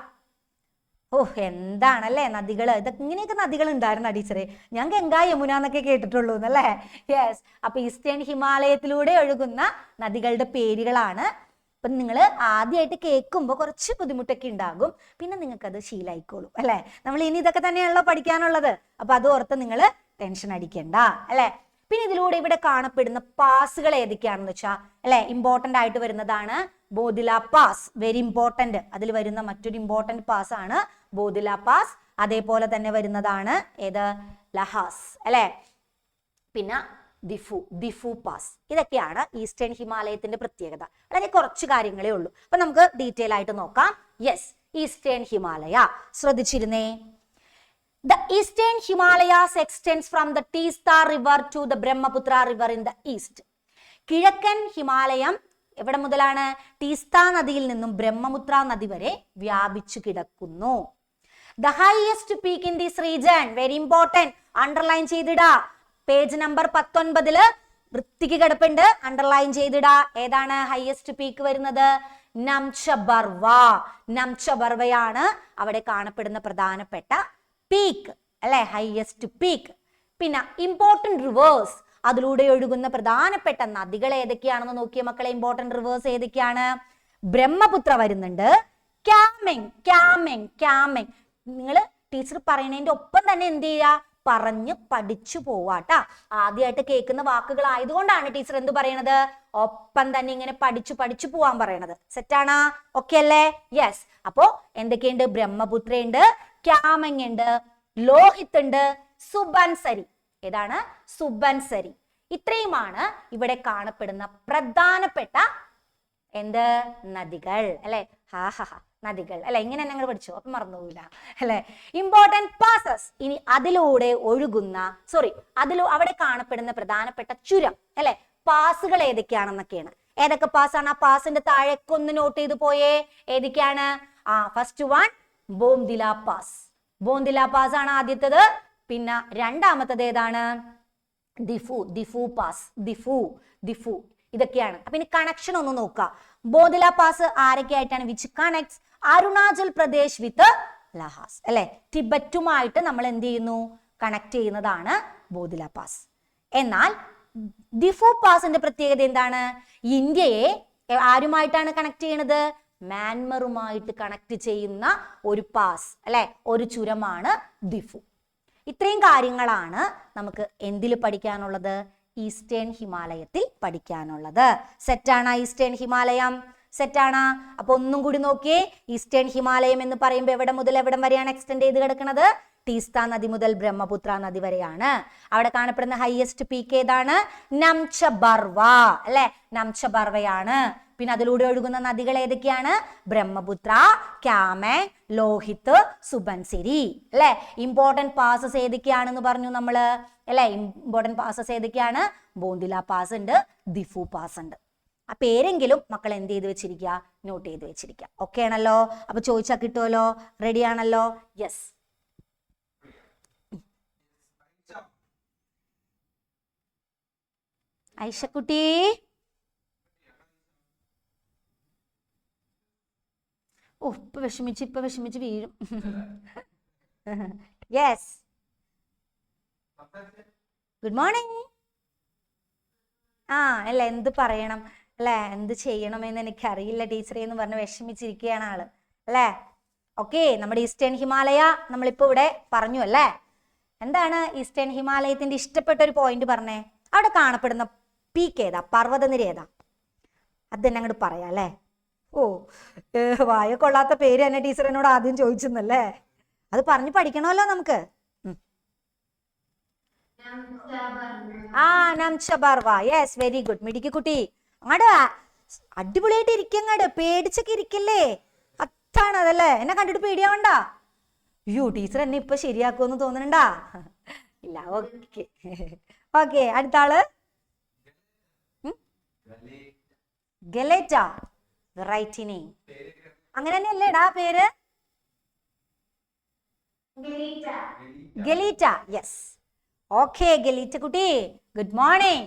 എന്താണല്ലേ നദികള്. ഇതൊക്കെ ഇങ്ങനെയൊക്കെ നദികൾ ഉണ്ടായിരുന്ന ടീച്ചറെ? ഞാൻ ഗംഗാ യമുന എന്നൊക്കെ കേട്ടിട്ടുള്ളൂ എന്നല്ലേ. യെസ്. അപ്പൊ ഈസ്റ്റേൺ ഹിമാലയത്തിലൂടെ ഒഴുകുന്ന നദികളുടെ പേരുകളാണ്. അപ്പൊ നിങ്ങൾ ആദ്യമായിട്ട് കേൾക്കുമ്പോൾ കുറച്ച് ബുദ്ധിമുട്ടൊക്കെ ഉണ്ടാകും, പിന്നെ നിങ്ങൾക്കത് ശീലായിക്കോളും അല്ലെ. നമ്മൾ ഇനി ഇതൊക്കെ തന്നെയാണല്ലോ പഠിക്കാനുള്ളത്. അപ്പൊ അത് ഓർത്ത് നിങ്ങൾ ടെൻഷൻ അടിക്കണ്ട അല്ലെ. പിന്നെ ഇതിലൂടെ ഇവിടെ കാണപ്പെടുന്ന പാസുകൾ ഏതൊക്കെയാണെന്ന് വെച്ചാൽ അല്ലെ, ഇമ്പോർട്ടന്റ് ആയിട്ട് വരുന്നതാണ് ബോദില പാസ്. Very important. അതിൽ വരുന്ന മറ്റൊരു ഇമ്പോർട്ടന്റ് പാസ് ആണ് ബോദില പാസ്. അതേപോലെ തന്നെ വരുന്നതാണ് ഏത്? ലഹാസ് അല്ലെ. പിന്നെ ദിഫു പാസ്. ഇതൊക്കെയാണ് ഈസ്റ്റേൺ ഹിമാലയത്തിന്റെ പ്രത്യേകത. വളരെ കുറച്ച് കാര്യങ്ങളേ ഉള്ളൂ. അപ്പൊ നമുക്ക് ഡീറ്റെയിൽ ആയിട്ട് നോക്കാം. യെസ്, ഈസ്റ്റേൺ ഹിമാലയ ശ്രദ്ധിച്ചിരുന്നേ. The Eastern Himalayas extends from the Teesta River to the Brahmaputra River in the east. കിഴക്കൻ ഹിമാലയം എവിടെ മുതലാണ്? ടീസ്ത നദിയിൽ നിന്നും ബ്രഹ്മപുത്ര നദി വരെ വ്യാപിച്ചു കിടക്കുന്നു. The highest peak in this region, very important, underline ചെയ്തിടാ. പേജ് നമ്പർ 19 വൃത്തിക്ക് കിടപ്പുണ്ട്, അണ്ടർലൈൻ ചെയ്തിടാ. ഏതാണ് ഹയസ്റ്റ് പീക്ക് വരുന്നത്? നംചബർവ. നംചബർവയാണ് അവിടെ കാണപ്പെടുന്ന പ്രധാനപ്പെട്ട പീക്ക് അല്ലെ, ഹയസ്റ്റ് പീക്ക്. പിന്നെ ഇമ്പോർട്ടന്റ് റിവേഴ്സ്, അതിലൂടെ ഒഴുകുന്ന പ്രധാനപ്പെട്ട നദികൾ ഏതൊക്കെയാണെന്ന് നോക്കിയ മക്കളെ. ഇമ്പോർട്ടന്റ് റിവേഴ്സ് ഏതൊക്കെയാണ്? ബ്രഹ്മപുത്ര വരുന്നുണ്ട്, ക്യാമെങ്. നിങ്ങൾ ടീച്ചർ പറയുന്നതിന്റെ ഒപ്പം തന്നെ എന്ത് ചെയ്യുക? പറഞ്ഞ് പഠിച്ചു പോവാട്ടാ. ആദ്യമായിട്ട് കേൾക്കുന്ന വാക്കുകൾ ആയതുകൊണ്ടാണ് ടീച്ചർ എന്ത് പറയണത്? ഒപ്പം തന്നെ ഇങ്ങനെ പഠിച്ചു പോവാൻ പറയണത്. സെറ്റാണോ? ഓക്കെ അല്ലേ? യെസ്. അപ്പോ എന്തൊക്കെയുണ്ട്? ബ്രഹ്മപുത്രയുണ്ട്, ക്യാമെങ് ഉണ്ട്, ലോഹിത് ഉണ്ട്, സുബൻസരി. ഏതാണ്? സുബൻസരി. ഇത്രയുമാണ് ഇവിടെ കാണപ്പെടുന്ന പ്രധാനപ്പെട്ട എന്ത്? നദികൾ അല്ലെ. നദികൾ അല്ലെ. ഇങ്ങനെ ഞങ്ങൾ പഠിച്ചു, അപ്പൊ മറന്നുപോയില്ല അല്ലെ. Important passes. ഇനി അതിലൂടെ ഒഴുകുന്ന അവിടെ കാണപ്പെടുന്ന പ്രധാനപ്പെട്ട ചുരം അല്ലെ, പാസുകൾ ഏതൊക്കെയാണെന്നൊക്കെയാണ്. ഏതൊക്കെ പാസ്സാണ്? ആ പാസിന്റെ താഴേക്ക് ഒന്ന് നോട്ട് ചെയ്ത് പോയേ. ഏതൊക്കെയാണ്? First one Bomdila pass. Bomdila pass ആണ് ആദ്യത്തേത്. പിന്നെ രണ്ടാമത്തത് ഏതാണ്? ദിഫു പാസ്. ദിഫു ഇതൊക്കെയാണ്. അപ്പൊ ഇനി കണക്ഷൻ ഒന്ന് നോക്കാം. ബോംദില പാസ് ആരൊക്കെ ആയിട്ടാണ്? വിച്ച് കണക്ട്സ് അരുണാചൽ പ്രദേശ് വിത്ത് ലഹാസ് അല്ലെ. ടിബറ്റുമായിട്ട് നമ്മൾ എന്ത് ചെയ്യുന്നു? കണക്ട് ചെയ്യുന്നതാണ് ബോംദില പാസ്. എന്നാൽ ദിഫു പാസിന്റെ പ്രത്യേകത എന്താണ്? ഇന്ത്യയെ ആരുമായിട്ടാണ് കണക്ട് ചെയ്യുന്നത്? മ്യാൻമറുമായിട്ട് കണക്ട് ചെയ്യുന്ന ഒരു പാസ് അല്ലെ, ഒരു ചുരമാണ് ദിഫു. ഇത്രയും കാര്യങ്ങളാണ് നമുക്ക് എന്തിൽ പഠിക്കാനുള്ളത്? ഈസ്റ്റേൺ ഹിമാലയത്തിൽ പഠിക്കാനുള്ളത്. സെറ്റാണ് ഈസ്റ്റേൺ ഹിമാലയം? സെറ്റാണ്. അപ്പൊ ഒന്നും കൂടി നോക്കിയേ. ഈസ്റ്റേൺ ഹിമാലയം എന്ന് പറയുമ്പോൾ എവിടെ മുതൽ എവിടം വരെയാണ് എക്സ്റ്റെൻഡ് ചെയ്ത് കിടക്കുന്നത്? ടീസ്ത നദി മുതൽ ബ്രഹ്മപുത്ര നദി വരെയാണ്. അവിടെ കാണപ്പെടുന്ന ഹയസ്റ്റ് പീക്ക് ഏതാണ്? നംചബർവ അല്ലെ. നംചബർവയാണ്. പിന്നെ അതിലൂടെ ഒഴുകുന്ന നദികൾ ഏതൊക്കെയാണ്? ബ്രഹ്മപുത്ര, ക്യാമെങ്, ലോഹിത്, സുബൻസിരി അല്ലെ. ഇമ്പോർട്ടന്റ് പാസസ് ഏതൊക്കെയാണെന്ന് പറഞ്ഞു നമ്മള് അല്ലെ. ഇമ്പോർട്ടന്റ് പാസസ് ഏതൊക്കെയാണ്? ബോംദില പാസ് ഉണ്ട്, ദിഫു പാസ് ഉണ്ട്. ആ പേരെങ്കിലും മക്കൾ എന്ത് ചെയ്ത് വെച്ചിരിക്കുക? നോട്ട് ചെയ്ത് വെച്ചിരിക്കുക. ഓക്കെ ആണല്ലോ? അപ്പൊ ചോദിച്ചാൽ കിട്ടുമല്ലോ? റെഡി ആണല്ലോ? യെസ്. ഐഷക്കുട്ടി, ഇപ്പൊ വിഷമിച്ച് വീഴും. യെസ്. Good morning. അല്ല എന്ത് പറയണം അല്ലെ, എന്ത് ചെയ്യണമെന്ന് എനിക്കറിയില്ല ടീച്ചറെ എന്ന് പറഞ്ഞ് വിഷമിച്ചിരിക്കുകയാണ് ആള് അല്ലെ. ഓക്കെ, നമ്മുടെ ഈസ്റ്റേൺ ഹിമാലയ നമ്മളിപ്പോ ഇവിടെ പറഞ്ഞു അല്ലേ. എന്താണ് ഈസ്റ്റേൺ ഹിമാലയത്തിന്റെ ഇഷ്ടപ്പെട്ട ഒരു പോയിന്റ് പറഞ്ഞേ? അവിടെ കാണപ്പെടുന്ന പീക്ക് ഏതാ? പർവ്വതനിര ഏതാ? അത് തന്നെ അങ്ങോട്ട് പറയാം അല്ലേ. വായ കൊള്ളാത്ത പേര് തന്നെ ടീച്ചർ എന്നോട് ആദ്യം ചോദിച്ചെന്നല്ലേ. അത് പറഞ്ഞു പഠിക്കണമല്ലോ നമുക്ക്. നംചബർവ. യെസ്, വെരി ഗുഡ് മിടുക്കി കുട്ടി. അങ്ങോട്ട് അടിപൊളിയായിട്ട് ഇരിക്കങ്ങാട്, പേടിച്ചൊക്കെ ഇരിക്കല്ലേ. അതാണ് അതല്ലേ. എന്നെ കണ്ടിട്ട് പേടിയാവണ്ട. അയ്യോ ടീച്ചർ എന്നെ ഇപ്പൊ ശരിയാക്കുമെന്ന് തോന്നുന്നുണ്ടാ? ഇല്ല. ഓക്കെ ഓക്കെ, അടുത്ത ആള്. ഗലേറ്റ, വെറൈറ്റി നെയിം. അങ്ങനെ തന്നെയല്ലേടാ പേര്? ഗലീറ്റ. യെസ്. ഓക്കെ ഗലീറ്റ കുട്ടി, ഗുഡ് മോർണിംഗ്.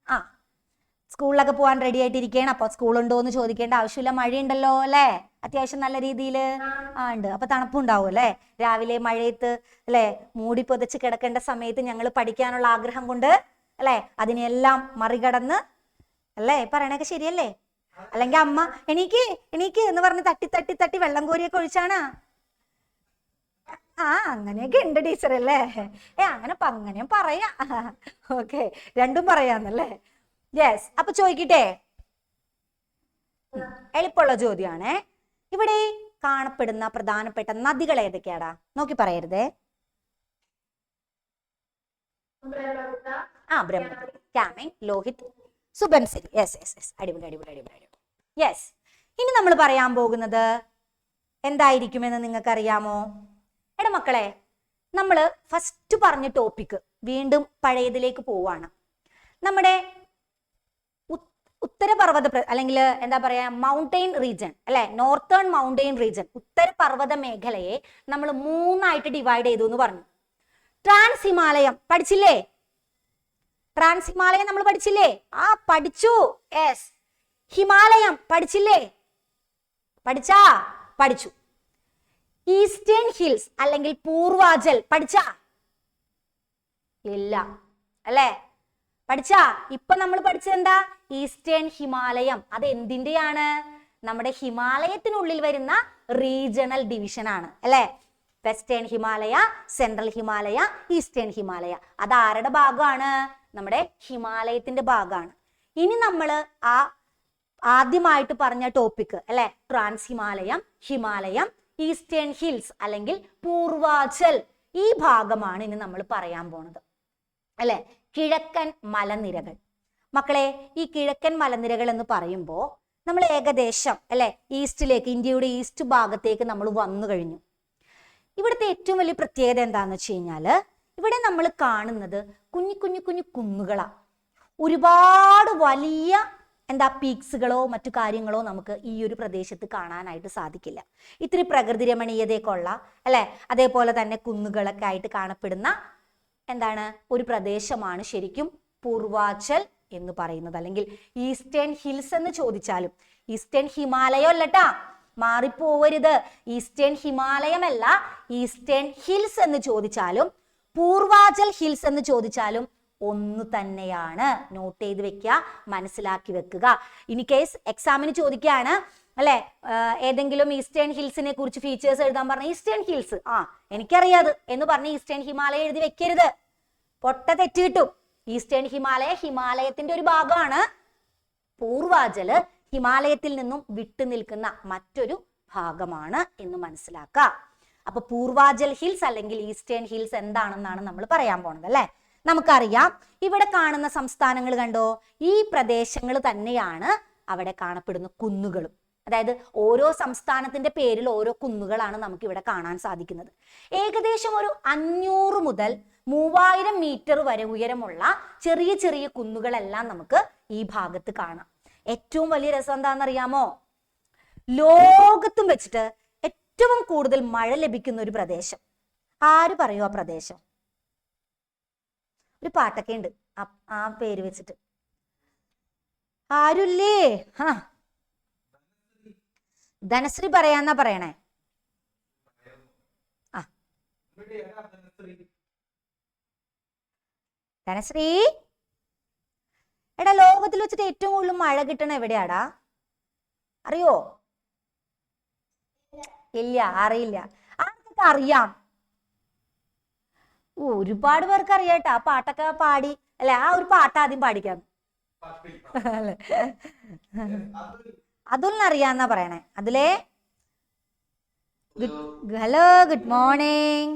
ആ, സ്കൂളിലൊക്കെ പോകാൻ റെഡി ആയിട്ടിരിക്കുകയാണ്. അപ്പൊ സ്കൂളുണ്ടോ എന്ന് ചോദിക്കേണ്ട ആവശ്യമില്ല, മഴയുണ്ടല്ലോ അല്ലേ? അത്യാവശ്യം നല്ല രീതിയിൽ ഉണ്ട്. അപ്പൊ തണുപ്പുണ്ടാവും അല്ലേ? രാവിലെ മഴയത്ത് അല്ലെ മൂടി പൊതച്ച് കിടക്കേണ്ട സമയത്ത് ഞങ്ങൾ പഠിക്കാനുള്ള ആഗ്രഹം കൊണ്ട് അല്ലെ അതിനെല്ലാം മറികടന്ന് അല്ലേ? പറയണൊക്കെ ശരിയല്ലേ? അല്ലെങ്കിൽ അമ്മ എണീക്ക് എണീക്ക് എന്ന് പറഞ്ഞ് തട്ടി തട്ടി തട്ടി വെള്ളം കോരിയൊക്കെ ഒഴിച്ചാണ്. ആ അങ്ങനെയൊക്കെ ഉണ്ട് ടീച്ചർ അല്ലേ? അങ്ങനെയും പറയാ. ഓക്കെ, രണ്ടും പറയാന്നല്ലേ? യെസ്. അപ്പൊ ചോദിക്കട്ടെ, എളുപ്പമുള്ള ചോദ്യമാണേ. ഇവിടെ കാണപ്പെടുന്ന പ്രധാനപ്പെട്ട നദികൾ ഏതൊക്കെയാടാ? നോക്കി പറയരുതേ. Brahmaputra, Kameng, Lohit, Subansiri. Yes yes yes, അടിപൊളി അടിപൊളി അടിപൊളി അടിപൊളി. യെസ്. ഇനി നമ്മൾ പറയാൻ പോകുന്നത് എന്തായിരിക്കുമെന്ന് നിങ്ങൾക്ക് അറിയാമോ? എടാ മക്കളെ, നമ്മൾ ഫസ്റ്റ് പറഞ്ഞ ടോപ്പിക് വീണ്ടും പഴയതിലേക്ക് പോവാണ്. നമ്മുടെ ഉത്തരപർവ്വത അല്ലെങ്കിൽ എന്താ പറയാ മൗണ്ടെയിൻ റീജൻ അല്ലെ, നോർത്തേൺ മൗണ്ടെയിൻ റീജൻ, ഉത്തരപർവ്വത മേഖലയെ നമ്മൾ 3ആയിട്ട് ഡിവൈഡ് ചെയ്തു എന്ന് പറഞ്ഞു. ട്രാൻസ് ഹിമാലയം പഠിച്ചില്ലേ? ട്രാൻസ് ഹിമാലയം നമ്മൾ പഠിച്ചില്ലേ? പഠിച്ചു. യെസ്. ഹിമാലയം പഠിച്ചില്ലേ? പഠിച്ചു. ഈസ്റ്റേൺ ഹിൽസ് അല്ലെങ്കിൽ പൂർവാചൽ പഠിച്ചാ? ഇല്ല അല്ലേ? പഠിച്ചാ? ഇപ്പൊ നമ്മൾ പഠിച്ചത് എന്താ? ഈസ്റ്റേൺ ഹിമാലയം. അത് എന്തിന്റെയാണ്? നമ്മുടെ ഹിമാലയത്തിനുള്ളിൽ വരുന്ന റീജിയണൽ ഡിവിഷൻ ആണ് അല്ലെ? Western Himalaya, central Himalaya, eastern Himalaya. അത് ആരുടെ ഭാഗമാണ്? നമ്മുടെ ഹിമാലയത്തിന്റെ ഭാഗമാണ്. ഇനി നമ്മൾ ആദ്യമായിട്ട് പറഞ്ഞ ടോപ്പിക് അല്ലെ, ട്രാൻസ് ഹിമാലയം, ഹിമാലയം, ഈസ്റ്റേൺ ഹിൽസ് അല്ലെങ്കിൽ പൂർവാചൽ, ഈ ഭാഗമാണ് ഇനി നമ്മൾ പറയാൻ പോണത് അല്ലെ? കിഴക്കൻ മലനിരകൾ. മക്കളെ, ഈ കിഴക്കൻ മലനിരകൾ എന്ന് പറയുമ്പോൾ നമ്മൾ ഏകദേശം അല്ലെ ഈസ്റ്റിലേക്ക്, ഇന്ത്യയുടെ ഈസ്റ്റ് ഭാഗത്തേക്ക് നമ്മൾ വന്നു കഴിഞ്ഞു. ഇവിടുത്തെ ഏറ്റവും വലിയ പ്രത്യേകത എന്താന്ന് വെച്ച് കഴിഞ്ഞാല്, ഇവിടെ നമ്മൾ കാണുന്നത് കുഞ്ഞു കുഞ്ഞു കുഞ്ഞു കുന്നുകളാണ്. ഒരുപാട് വലിയ പീക്സുകളോ മറ്റു കാര്യങ്ങളോ നമുക്ക് ഈ ഒരു പ്രദേശത്ത് കാണാനായിട്ട് സാധിക്കില്ല. ഇത്തിരി പ്രകൃതി രമണീയതയൊക്കെ ഉള്ള അല്ലെ, അതേപോലെ തന്നെ കുന്നുകളൊക്കെ ആയിട്ട് കാണപ്പെടുന്ന ഒരു പ്രദേശമാണ് ശരിക്കും പൂർവാചൽ എന്ന് പറയുന്നത്. അല്ലെങ്കിൽ ഈസ്റ്റേൺ ഹിൽസ് എന്ന് ചോദിച്ചാലും, ഈസ്റ്റേൺ ഹിമാലയം അല്ലട്ടാ, മാറിപ്പോവരുത്. ഈസ്റ്റേൺ ഹിമാലയം അല്ല, ഈസ്റ്റേൺ ഹിൽസ് എന്ന് ചോദിച്ചാലും പൂർവാചൽ ഹിൽസ് എന്ന് ചോദിച്ചാലും ഒന്ന് തന്നെയാണ്. നോട്ട് ചെയ്ത് വെക്കുക, മനസ്സിലാക്കി വെക്കുക. ഇനി കേസ് എക്സാമിന് ചോദിക്കുകയാണ് അല്ലെ, ഏതെങ്കിലും ഈസ്റ്റേൺ ഹിൽസിനെ കുറിച്ച് ഫീച്ചേഴ്സ് എഴുതാൻ പറഞ്ഞ ഈസ്റ്റേൺ ഹിൽസ് എനിക്കറിയാത് എന്ന് പറഞ്ഞ് ഈസ്റ്റേൺ ഹിമാലയ എഴുതി വെക്കരുത്, പൊട്ട തെറ്റ് കിട്ടും. ഈസ്റ്റേൺ ഹിമാലയ ഹിമാലയത്തിന്റെ ഒരു ഭാഗമാണ്. പൂർവാചല് ഹിമാലയത്തിൽ നിന്നും വിട്ടു നിൽക്കുന്ന മറ്റൊരു ഭാഗമാണ് എന്ന് മനസ്സിലാക്കുക. അപ്പൊ പൂർവാചൽ ഹിൽസ് അല്ലെങ്കിൽ ഈസ്റ്റേൺ ഹിൽസ് എന്താണെന്നാണ് നമ്മൾ പറയാൻ പോണത് അല്ലെ? നമുക്കറിയാം, ഇവിടെ കാണുന്ന സംസ്ഥാനങ്ങൾ കണ്ടോ, ഈ പ്രദേശങ്ങൾ തന്നെയാണ് അവിടെ കാണപ്പെടുന്ന കുന്നുകളും. അതായത് ഓരോ സംസ്ഥാനത്തിന്റെ പേരിൽ ഓരോ കുന്നുകളാണ് നമുക്ക് ഇവിടെ കാണാൻ സാധിക്കുന്നത്. ഏകദേശം ഒരു 500 മുതൽ 3000 മീറ്റർ വരെ ഉയരമുള്ള ചെറിയ ചെറിയ കുന്നുകളെല്ലാം നമുക്ക് ഈ ഭാഗത്ത് കാണാം. ഏറ്റവും വലിയ രസം എന്താണെന്നറിയാമോ? ലോകത്തും വെച്ചിട്ട് ഏറ്റവും കൂടുതൽ മഴ ലഭിക്കുന്ന ഒരു പ്രദേശം ആര് പറയൂ? ആ പ്രദേശം ഒരു പാട്ടൊക്കെ ഉണ്ട് ആ പേര് വെച്ചിട്ട്. ആരുല്ലേ? ധനശ്രീ പറയാന്നാ പറയണേ. ധനശ്രീ, എടാ ലോകത്തിൽ വെച്ചിട്ട് ഏറ്റവും കൂടുതൽ മഴ കിട്ടണ എവിടെയാടാ? അറിയോ? ഇല്ല, അറിയില്ല. ആർക്കൊക്കെ അറിയാം? ഒരുപാട് പേർക്ക് അറിയാട്ടോ. ആ പാട്ടൊക്കെ പാടി അല്ലെ? ആ ഒരു പാട്ട് ആദ്യം പാടിക്കാം. അതുലിനറിയാന്നാ പറയണേ. അതിലേ hello, good morning.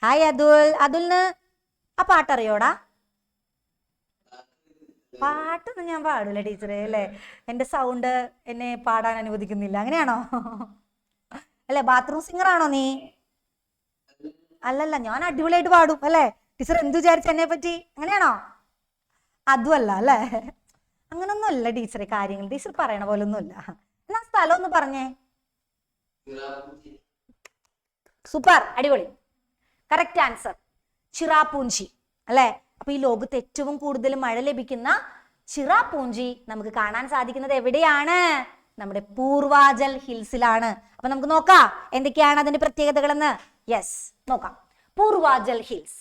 Hi Atul. അതുലിന് ആ പാട്ടറിയോടാ? പാട്ടൊന്നും ഞാൻ പാടില്ല ടീച്ചറെ അല്ലേ, എന്റെ സൗണ്ട് എന്നെ പാടാൻ അനുവദിക്കുന്നില്ല, അങ്ങനെയാണോ? അല്ലെ, ബാത്റൂം സിംഗർ ആണോ നീ? അല്ലല്ല, ഞാൻ അടിപൊളിയായിട്ട് പാടും അല്ലെ. ടീച്ചർ എന്ത് വിചാരിച്ച എന്നെ പറ്റി, അങ്ങനെയാണോ? അതുമല്ല അല്ലേ, അങ്ങനൊന്നും അല്ല ടീച്ചറെ കാര്യങ്ങൾ, ടീച്ചർ പറയണ പോലെ ഒന്നുമില്ല. എന്നാ സ്ഥലം ഒന്ന് പറഞ്ഞേ. സൂപ്പർ, അടിപൊളി, കറക്റ്റ് ആൻസർ, ചിറാപൂഞ്ചി അല്ലെ. അപ്പൊ ഈ ലോകത്ത് ഏറ്റവും കൂടുതൽ മഴ ലഭിക്കുന്ന ചിറാപൂഞ്ചി നമുക്ക് കാണാൻ സാധിക്കുന്നത് എവിടെയാണ്? നമ്മുടെ പൂർവാചൽ ഹിൽസിലാണ്. അപ്പൊ നമുക്ക് നോക്കാം എന്തൊക്കെയാണ് അതിന്റെ പ്രത്യേകതകളെന്ന്. യെസ്, നോക്കാം. Purvachal hills,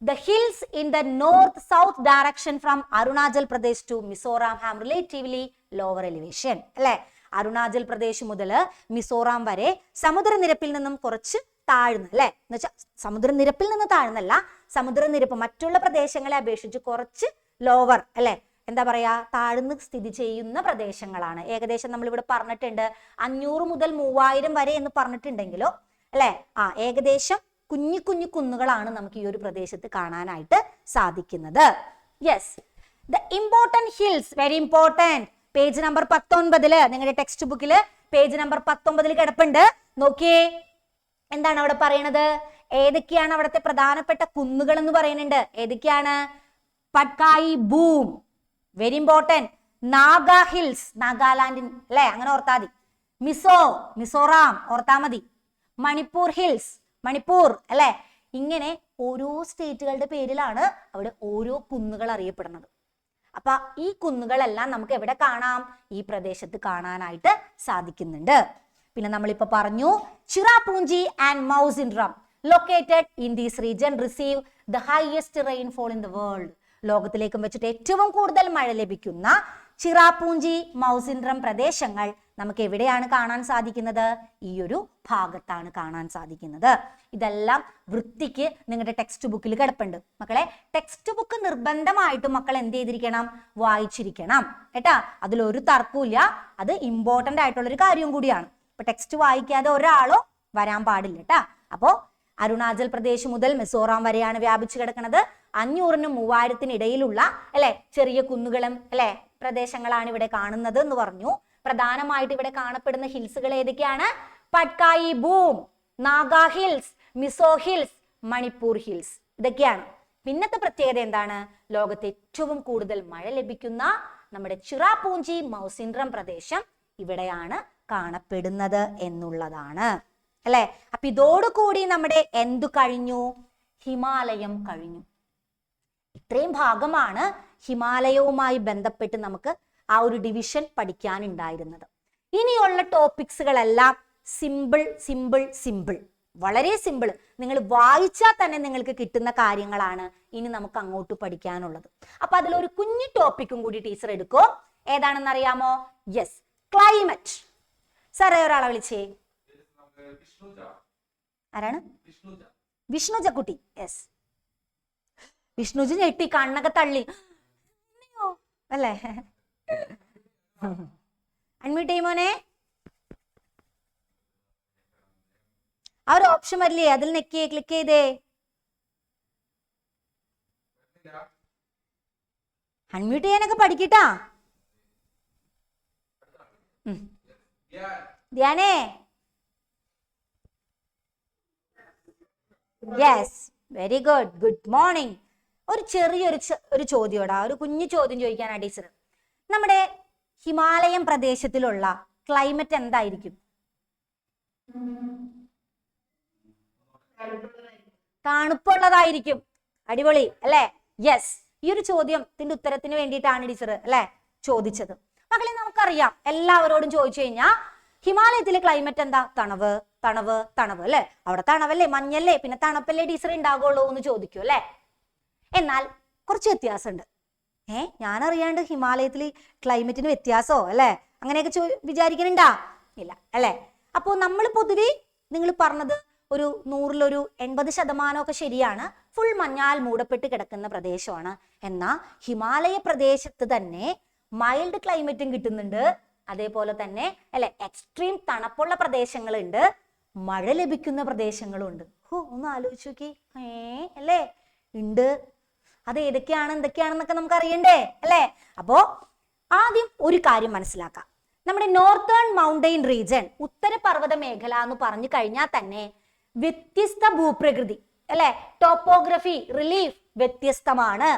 the hills in the north south direction from Arunachal Pradesh to Mizoram have relatively lower elevation അല്ലെ. അരുണാചൽ പ്രദേശ് മുതൽ മിസോറാം വരെ സമുദ്രനിരപ്പിൽ നിന്നും കുറച്ച് താഴ്ന്നു അല്ലെ. എന്ന് വെച്ചാൽ സമുദ്രനിരപ്പിൽ നിന്ന് താഴ്ന്നല്ല, സമുദ്രനിരപ്പ് മറ്റുള്ള പ്രദേശങ്ങളെ അപേക്ഷിച്ച് കുറച്ച് ലോവർ അല്ലെ, എന്താ പറയാ, താഴ്ന്ന് സ്ഥിതി ചെയ്യുന്ന പ്രദേശങ്ങളാണ്. ഏകദേശം നമ്മൾ ഇവിടെ പറഞ്ഞിട്ടുണ്ട് 500 മുതൽ 3000 വരെ എന്ന് പറഞ്ഞിട്ടുണ്ടെങ്കിലോ അല്ലെ, ഏകദേശം കുഞ്ഞു കുഞ്ഞു കുന്നുകളാണ് നമുക്ക് ഈ ഒരു പ്രദേശത്ത് കാണാനായിട്ട് സാധിക്കുന്നത്. Yes, the important hills, very important. Page number 19 നിങ്ങളുടെ ടെക്സ്റ്റ് ബുക്കില് പേജ് നമ്പർ 19 കിടപ്പുണ്ട്. നോക്കിയേ, എന്താണ് അവിടെ പറയണത്? ഏതൊക്കെയാണ് അവിടുത്തെ പ്രധാനപ്പെട്ട കുന്നുകൾ എന്ന് പറയുന്നുണ്ട്. ഏതൊക്കെയാണ്? Patkai Bum, very important. Naga hills, നാഗാലാൻഡിൻ അല്ലെ, അങ്ങനെ ഓർത്താ മതി. മിസോറാം ഓർത്താ മതി. മണിപ്പൂർ ഹിൽസ്, മണിപ്പൂർ അല്ലെ. ഇങ്ങനെ ഓരോ സ്റ്റേറ്റുകളുടെ പേരിലാണ് അവിടെ ഓരോ കുന്നുകൾ അറിയപ്പെടുന്നത്. അപ്പൊ ഈ കുന്നുകളെല്ലാം നമുക്ക് എവിടെ കാണാം? ഈ പ്രദേശത്ത് കാണാനായിട്ട് സാധിക്കുന്നുണ്ട്. പിന്നെ നമ്മളിപ്പോ പറഞ്ഞു Cherrapunji and Mawsynram located in these region receive the highest rainfall in the world. ലോകത്തിലേക്കും വെച്ചിട്ട് ഏറ്റവും കൂടുതൽ മഴ ലഭിക്കുന്ന ചിറാപൂഞ്ചി, മൗസിൻഡ്രം പ്രദേശങ്ങൾ നമുക്ക് എവിടെയാണ് കാണാൻ സാധിക്കുന്നത്? ഈ ഒരു ഭാഗത്താണ് കാണാൻ സാധിക്കുന്നത്. ഇതെല്ലാം വൃത്തിക്ക് നിങ്ങളുടെ ടെക്സ്റ്റ് ബുക്കിൽ കിടപ്പുണ്ട് മക്കളെ. ടെക്സ്റ്റ് ബുക്ക് നിർബന്ധമായിട്ടും മക്കൾ എന്ത് ചെയ്തിരിക്കണം? വായിച്ചിരിക്കണം കേട്ടാ. അതിലൊരു തർക്കമില്ല, അത് ഇമ്പോർട്ടന്റ് ആയിട്ടുള്ള ഒരു കാര്യം കൂടിയാണ്. ഇപ്പൊ ടെക്സ്റ്റ് വായിക്കാതെ ഒരാളോ വരാൻ പാടില്ല കേട്ടാ. അപ്പോ അരുണാചൽ പ്രദേശ് മുതൽ മിസോറാം വരെയാണ് വ്യാപിച്ചു കിടക്കുന്നത്. 500-നും 3000-നും ഇടയിലുള്ള അല്ലെ ചെറിയ കുന്നുകളും അല്ലെ പ്രദേശങ്ങളാണ് ഇവിടെ കാണുന്നത് എന്ന് പറഞ്ഞു. പ്രധാനമായിട്ട് ഇവിടെ കാണപ്പെടുന്ന ഹിൽസുകൾ ഏതൊക്കെയാണ്? Patkai Bum, Naga hills, Mizo hills, Manipur hills, ഇതൊക്കെയാണ്. പിന്നത്തെ പ്രത്യേകത എന്താണ്? ലോകത്ത് ഏറ്റവും കൂടുതൽ മഴ ലഭിക്കുന്ന നമ്മുടെ ചിറാപൂഞ്ചി, മൗസിൻഡ്രം പ്രദേശം ഇവിടെയാണ് കാണപ്പെടുന്നത് എന്നുള്ളതാണ് അല്ലെ. അപ്പൊ ഇതോടുകൂടി നമ്മുടെ എന്തു കഴിഞ്ഞു? ഹിമാലയം കഴിഞ്ഞു. ഇത്രയും ഭാഗമാണ് ഹിമാലയവുമായി ബന്ധപ്പെട്ട് നമുക്ക് ആ ഒരു ഡിവിഷൻ പഠിക്കാനുണ്ടായിരുന്നത്. ഇനിയുള്ള ടോപ്പിക്സുകളെല്ലാം സിമ്പിൾ സിമ്പിൾ സിമ്പിൾ, വളരെ സിമ്പിൾ. നിങ്ങൾ വായിച്ചാൽ തന്നെ നിങ്ങൾക്ക് കിട്ടുന്ന കാര്യങ്ങളാണ് ഇനി നമുക്ക് അങ്ങോട്ട് പഠിക്കാനുള്ളത്. അപ്പൊ അതിലൊരു കുഞ്ഞു ടോപ്പിക്കും കൂടി ടീച്ചർ എടുക്കും. ഏതാണെന്ന് അറിയാമോ? Yes, climate. സാറേ ഒരാളെ വിളിച്ചേ. ആരാണ്? വിഷ്ണുജ കുട്ടി. യെസ്, വിഷ്ണുജി ഞെട്ടി, കണ്ണൊക്കെ തള്ളി അല്ലേ. അൺമ്യൂട്ട് ചെയ്യുമോനെ. ആ ഒരു ഓപ്ഷൻ വരില്ലേ, അതിൽ ക്ലിക്ക് ചെയ്തേ. അൺമ്യൂട്ട് ചെയ്യാനൊക്കെ പഠിക്കട്ടാ. ധ്യാനേ. Yes, very good, good morning. ഒരു ചെറിയൊരു ചോദ്യോടാ, ഒരു കുഞ്ഞു ചോദ്യം ചോദിക്കാനാ ടീച്ചർ. നമ്മുടെ ഹിമാലയം പ്രദേശത്തിലുള്ള ക്ലൈമറ്റ് എന്തായിരിക്കും? തണുപ്പുള്ളതായിരിക്കും. അടിപൊളി അല്ലെ. യെസ്, ഈ ഒരു ചോദ്യത്തിന്റെ ഉത്തരത്തിന് വേണ്ടിയിട്ടാണ് ടീച്ചർ അല്ലെ ചോദിച്ചത്. മക്കളെ നമുക്കറിയാം, എല്ലാവരോടും ചോദിച്ചു കഴിഞ്ഞാൽ ഹിമാലയത്തിലെ ക്ലൈമറ്റ് എന്താ? തണവ് തണവ് തണവ് അല്ലെ. അവിടെ തണവല്ലേ, മഞ്ഞല്ലേ, പിന്നെ തണുപ്പല്ലേ ടീച്ചർ ഉണ്ടാകുള്ളൂ എന്ന് ചോദിക്കും അല്ലെ. എന്നാൽ കുറച്ച് വ്യത്യാസമുണ്ട്. ഞാനറിയാണ്ട് ഹിമാലയത്തിൽ ക്ലൈമറ്റിന് വ്യത്യാസമോ അല്ലെ, അങ്ങനെയൊക്കെ വിചാരിക്കുന്നുണ്ടാ? ഇല്ല അല്ലെ. അപ്പോൾ നമ്മൾ പൊതുവെ നിങ്ങൾ പറഞ്ഞത് ഒരു 100-ൽ 80% ശരിയാണ്. ഫുൾ മഞ്ഞാൽ മൂടപ്പെട്ട് കിടക്കുന്ന പ്രദേശമാണ്. എന്നാൽ ഹിമാലയ പ്രദേശത്ത് തന്നെ മൈൽഡ് ക്ലൈമറ്റും കിട്ടുന്നുണ്ട്. അതേപോലെ തന്നെ അല്ലെ എക്സ്ട്രീം തണുപ്പുള്ള പ്രദേശങ്ങളുണ്ട്, മഴ ലഭിക്കുന്ന പ്രദേശങ്ങളും ഉണ്ട്. ഒന്ന് ആലോചിച്ച് നോക്കി. അല്ലേ ഉണ്ട്. അത് ഏതൊക്കെയാണ് എന്തൊക്കെയാണെന്നൊക്കെ നമുക്ക് അറിയണ്ടേ അല്ലേ? അപ്പോ ആദ്യം ഒരു കാര്യം മനസ്സിലാക്കാം. നമ്മുടെ നോർത്തേൺ മൗണ്ടെയിൻ റീജൻ, ഉത്തരപർവ്വത മേഖല എന്ന് പറഞ്ഞു കഴിഞ്ഞാൽ തന്നെ വ്യത്യസ്ത ഭൂപ്രകൃതി അല്ലെ, ടോപ്പോഗ്രഫി, റിലീഫ് വ്യത്യസ്തമാണ്.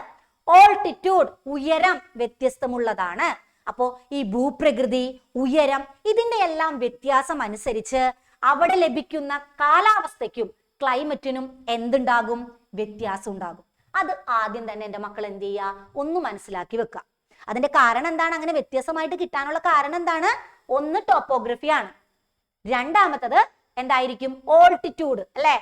ഓൾട്ടിറ്റ്യൂഡ്, ഉയരം വ്യത്യസ്തമുള്ളതാണ്. അപ്പോ ഈ ഭൂപ്രകൃതി, ഉയരം, ഇതിന്റെ എല്ലാം വ്യത്യാസം അനുസരിച്ച് അവിടെ ലഭിക്കുന്ന കാലാവസ്ഥയ്ക്കും ക്ലൈമറ്റിനും എന്തുണ്ടാകും? വ്യത്യാസം ഉണ്ടാകും. അത് ആദ്യം തന്നെ എൻ്റെ മക്കൾ എന്ത് ചെയ്യുക? ഒന്ന് മനസ്സിലാക്കി വെക്കുക. അതിന്റെ കാരണം എന്താണ്? അങ്ങനെ വ്യത്യസ്തമായിട്ട് കിട്ടാനുള്ള കാരണം എന്താണ്? ഒന്ന് ടോപ്പോഗ്രഫിയാണ്. രണ്ടാമത്തത് എന്തായിരിക്കും? ഓൾട്ടിറ്റ്യൂഡ് അല്ലെ,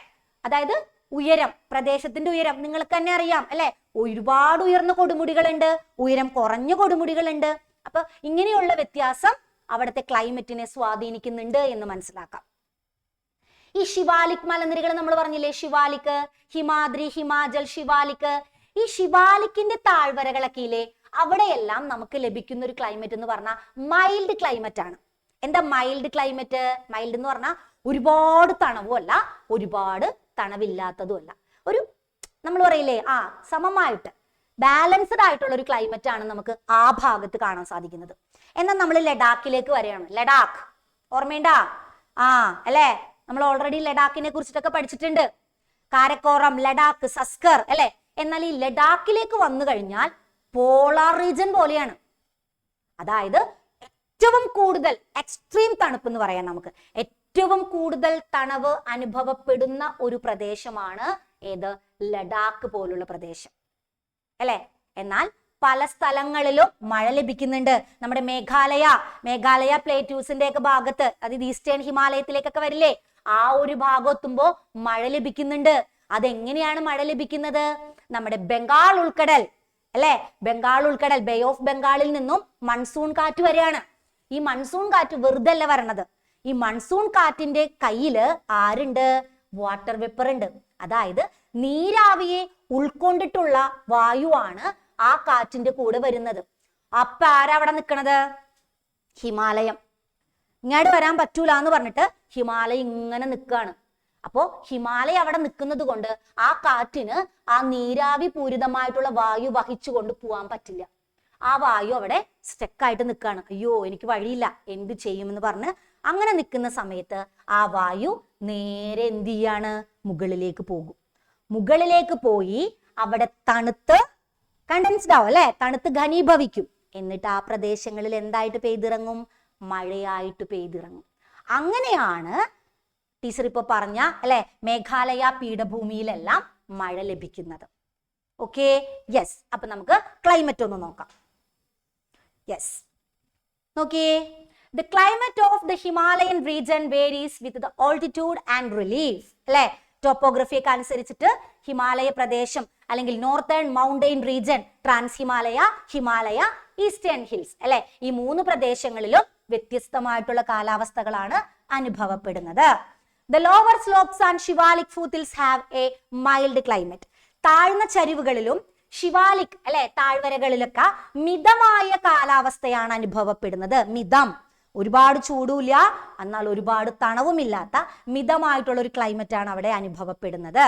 അതായത് ഉയരം, പ്രദേശത്തിന്റെ ഉയരം. നിങ്ങൾക്ക് തന്നെ അറിയാം അല്ലെ, ഒരുപാട് ഉയർന്ന കൊടുമുടികളുണ്ട്, ഉയരം കുറഞ്ഞ കൊടുമുടികളുണ്ട്. അപ്പൊ ഇങ്ങനെയുള്ള വ്യത്യാസം അവിടുത്തെ ക്ലൈമറ്റിനെ സ്വാധീനിക്കുന്നുണ്ട് എന്ന് മനസ്സിലാക്കാം. ഈ ശിവാലിക് മലനിരകൾ നമ്മൾ പറഞ്ഞില്ലേ, ശിവാലിക്, ഹിമാദ്രി, ഹിമാചൽ, ശിവാലിക്. ഈ ശിവാലിക്കിന്റെ താഴ്വരകളൊക്കെ ഇല്ലേ, അവിടെയെല്ലാം നമുക്ക് ലഭിക്കുന്ന ഒരു ക്ലൈമറ്റ് എന്ന് പറഞ്ഞാൽ മൈൽഡ് ക്ലൈമറ്റ് ആണ്. എന്താ മൈൽഡ് ക്ലൈമറ്റ്? മൈൽഡ് എന്ന് പറഞ്ഞാൽ ഒരുപാട് തണുവും അല്ല, ഒരുപാട് തണവില്ലാത്തതും അല്ല. ഒരു നമ്മൾ പറയില്ലേ, സമമായിട്ട് ബാലൻസ്ഡ് ആയിട്ടുള്ള ഒരു ക്ലൈമറ്റ് ആണ് നമുക്ക് ആ ഭാഗത്ത് കാണാൻ സാധിക്കുന്നത്. എന്നാൽ നമ്മൾ ലഡാക്കിലേക്ക് വരികയാണ്. ലഡാക്ക് ഓർമ്മയുണ്ടാ? അല്ലെ, നമ്മൾ ഓൾറെഡി ലഡാക്കിനെ കുറിച്ചിട്ടൊക്കെ പഠിച്ചിട്ടുണ്ട്. കാരക്കോറം, ലഡാക്ക്, സസ്കർ അല്ലെ. എന്നാൽ ഈ ലഡാക്കിലേക്ക് വന്നു കഴിഞ്ഞാൽ പോളാർ റീജൻ പോലെയാണ്. അതായത് ഏറ്റവും കൂടുതൽ എക്സ്ട്രീം തണുപ്പ് എന്ന് പറയാം നമുക്ക്. ഏറ്റവും കൂടുതൽ തണവ് അനുഭവപ്പെടുന്ന ഒരു പ്രദേശമാണ് ഏത്? ലഡാക്ക് പോലുള്ള പ്രദേശം അല്ലെ. എന്നാൽ പല സ്ഥലങ്ങളിലും മഴ ലഭിക്കുന്നുണ്ട്. നമ്മുടെ മേഘാലയ പ്ലേറ്റ്യൂസിന്റെ ഒക്കെ ഭാഗത്ത്, അതായത് ഈസ്റ്റേൺ ഹിമാലയത്തിലേക്കൊക്കെ വരില്ലേ, ആ ഒരു ഭാഗം എത്തുമ്പോ മഴ ലഭിക്കുന്നുണ്ട്. അതെങ്ങനെയാണ് മഴ ലഭിക്കുന്നത്? നമ്മുടെ ബംഗാൾ ഉൾക്കടൽ അല്ലെ, ബംഗാൾ ഉൾക്കടൽ, ബേ ഓഫ് ബംഗാളിൽ നിന്നും മൺസൂൺ കാറ്റ് വരികയാണ്. ഈ മൺസൂൺ കാറ്റ് വെറുതെ അല്ല വരണത്. ഈ മൺസൂൺ കാറ്റിന്റെ കയ്യില് ആരുണ്ട്? വാട്ടർ വെപ്പർ ഉണ്ട്. അതായത് നീരാവിയെ ഉൾക്കൊണ്ടിട്ടുള്ള വായുവാണ് ആ കാറ്റിന്റെ കൂടെ വരുന്നത്. അപ്പൊ ആരാ അവിടെ നിൽക്കണത്? ഹിമാലയം. ഇങ്ങോട്ട് വരാൻ പറ്റൂല എന്ന് പറഞ്ഞിട്ട് ഹിമാലയം ഇങ്ങനെ നിൽക്കുകയാണ്. അപ്പോ ഹിമാലയം അവിടെ നിൽക്കുന്നത് കൊണ്ട് ആ കാറ്റിന് ആ നീരാവി പൂരിതമായിട്ടുള്ള വായു വഹിച്ചു കൊണ്ട് പോവാൻ പറ്റില്ല. ആ വായു അവിടെ സ്റ്റക്കായിട്ട് നിൽക്കുകയാണ്. അയ്യോ, എനിക്ക് വഴിയില്ല, എന്ത് ചെയ്യുമെന്ന് പറഞ്ഞ് അങ്ങനെ നിൽക്കുന്ന സമയത്ത് ആ വായു നേരെ എന്ത് ചെയ്യാണ്? മുകളിലേക്ക് പോകും. മുകളിലേക്ക് പോയി അവിടെ തണുത്ത് കണ്ടൻസ്ഡ് ആവും അല്ലെ, തണുത്ത് ഘനീഭവിക്കും. എന്നിട്ട് ആ പ്രദേശങ്ങളിൽ എന്തായിട്ട് പെയ്തിറങ്ങും? മഴയായിട്ട് പെയ്തിറങ്ങും. അങ്ങനെയാണ് ടീച്ചർ ഇപ്പൊ പറഞ്ഞ അല്ലെ, മേഘാലയ പീഠഭൂമിയിലെല്ലാം മഴ ലഭിക്കുന്നത്. Okay, yes. അപ്പൊ നമുക്ക് ക്ലൈമറ്റ് ഒന്ന് നോക്കാം. യെസ്, നോക്കിയേ. The climate of the Himalayan region varies with the altitude and relief. അല്ലെ, ടോപ്പോഗ്രഫി ഒക്കെ അനുസരിച്ചിട്ട് ഹിമാലയ പ്രദേശം അല്ലെങ്കിൽ northern mountain region, trans Himalaya, eastern hills അല്ലെ, ഈ മൂന്ന് പ്രദേശങ്ങളിലും വ്യത്യസ്തമായിട്ടുള്ള കാലാവസ്ഥകളാണ് അനുഭവപ്പെടുന്നത്. The lower slopes and Shivalik foothills have a mild climate. താഴ്ന്ന ചരിവുകളിലും ശിവാലിക് അല്ലെ താഴ്വരകളിലൊക്കെ മിതമായ കാലാവസ്ഥയാണ് അനുഭവപ്പെടുന്നത്. മിതം, ഒരുപാട് ചൂടുമില്ല എന്നാൽ ഒരുപാട് തണവുമില്ലാത്ത മിതമായിട്ടുള്ള ഒരു ക്ലൈമറ്റ് ആണ് അവിടെ അനുഭവപ്പെടുന്നത്.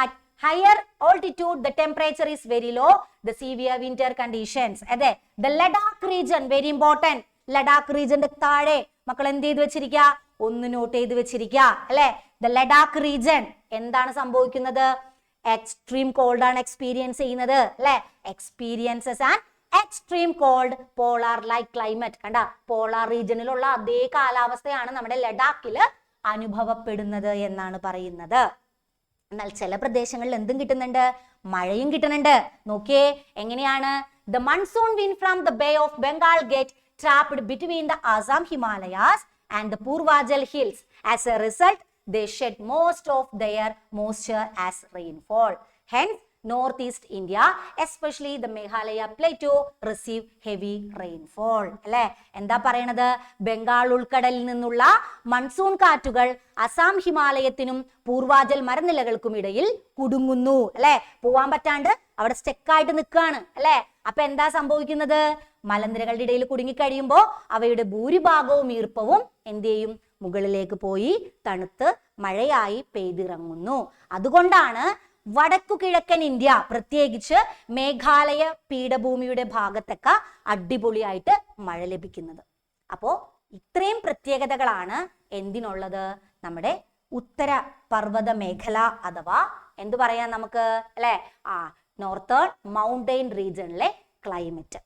At higher altitude the temperature is very low, the severe winter conditions. അതെ, the Ladakh region very important. Ladakh റീജന്റെ താഴെ മക്കൾ എന്ത് ചെയ്ത് വെച്ചിരിക്കുക? ഒന്ന് നോട്ട് ചെയ്ത് വെച്ചിരിക്കുക അല്ലെ. ദ ലഡാക്ക് റീജൻ എന്താണ് സംഭവിക്കുന്നത്? എക്സ്ട്രീം കോൾഡ് ആണ് എക്സ്പീരിയൻസ് ചെയ്യുന്നത് അല്ലെ. Experiences and extreme called polar like climate. കണ്ട, പോളാർ റീജനിലുള്ള അതേ കാലാവസ്ഥയാണ് നമ്മുടെ ലഡാക്കില് അനുഭവപ്പെടുന്നത് എന്നാണ് പറയുന്നത്. എന്നാൽ ചില പ്രദേശങ്ങളിൽ എന്തും കിട്ടുന്നുണ്ട്? മഴയും കിട്ടുന്നുണ്ട്. നോക്കിയേ എങ്ങനെയാണ്? The monsoon wind from the Bay of Bengal get trapped between the Assam Himalayas and the Purvachal hills. As a result, they shed most of their moisture as rainfall. Hence, northeast India, especially the Meghalaya plateau, receive heavy rainfall. അല്ലെ, എന്താ പറയണത്? ബംഗാൾ ഉൾക്കടലിൽ നിന്നുള്ള monsoon കാറ്റുകൾ അസാം ഹിമാലയത്തിനും പൂർവാചൽ മരനിലകൾക്കും ഇടയിൽ കുടുങ്ങുന്നു അല്ലെ. പോവാൻ പറ്റാണ്ട് അവിടെ സ്റ്റെക്കായിട്ട് നിൽക്കുകയാണ് അല്ലെ. അപ്പൊ എന്താ സംഭവിക്കുന്നത്? മലനിരകളുടെ ഇടയിൽ കുടുങ്ങിക്കഴിയുമ്പോ അവയുടെ ഭൂരിഭാഗവും ഈർപ്പവും എന്ത് ചെയ്യും? മുകളിലേക്ക് പോയി തണുത്ത് മഴയായി പെയ്തിറങ്ങുന്നു. അതുകൊണ്ടാണ് വടക്കു കിഴക്കൻ ഇന്ത്യ, പ്രത്യേകിച്ച് മേഘാലയ പീഠഭൂമിയുടെ ഭാഗത്തൊക്കെ അടിപൊളിയായിട്ട് മഴ ലഭിക്കുന്നത്. അപ്പോ ഇത്രയും പ്രത്യേകതകളാണ് എന്തിനുള്ളത്? നമ്മുടെ ഉത്തര പർവ്വത മേഖല അഥവാ എന്തു പറയാം നമുക്ക് അല്ലെ, നോർത്തേൺ മൗണ്ടെയിൻ റീജിയണിലെ ക്ലൈമറ്റ്.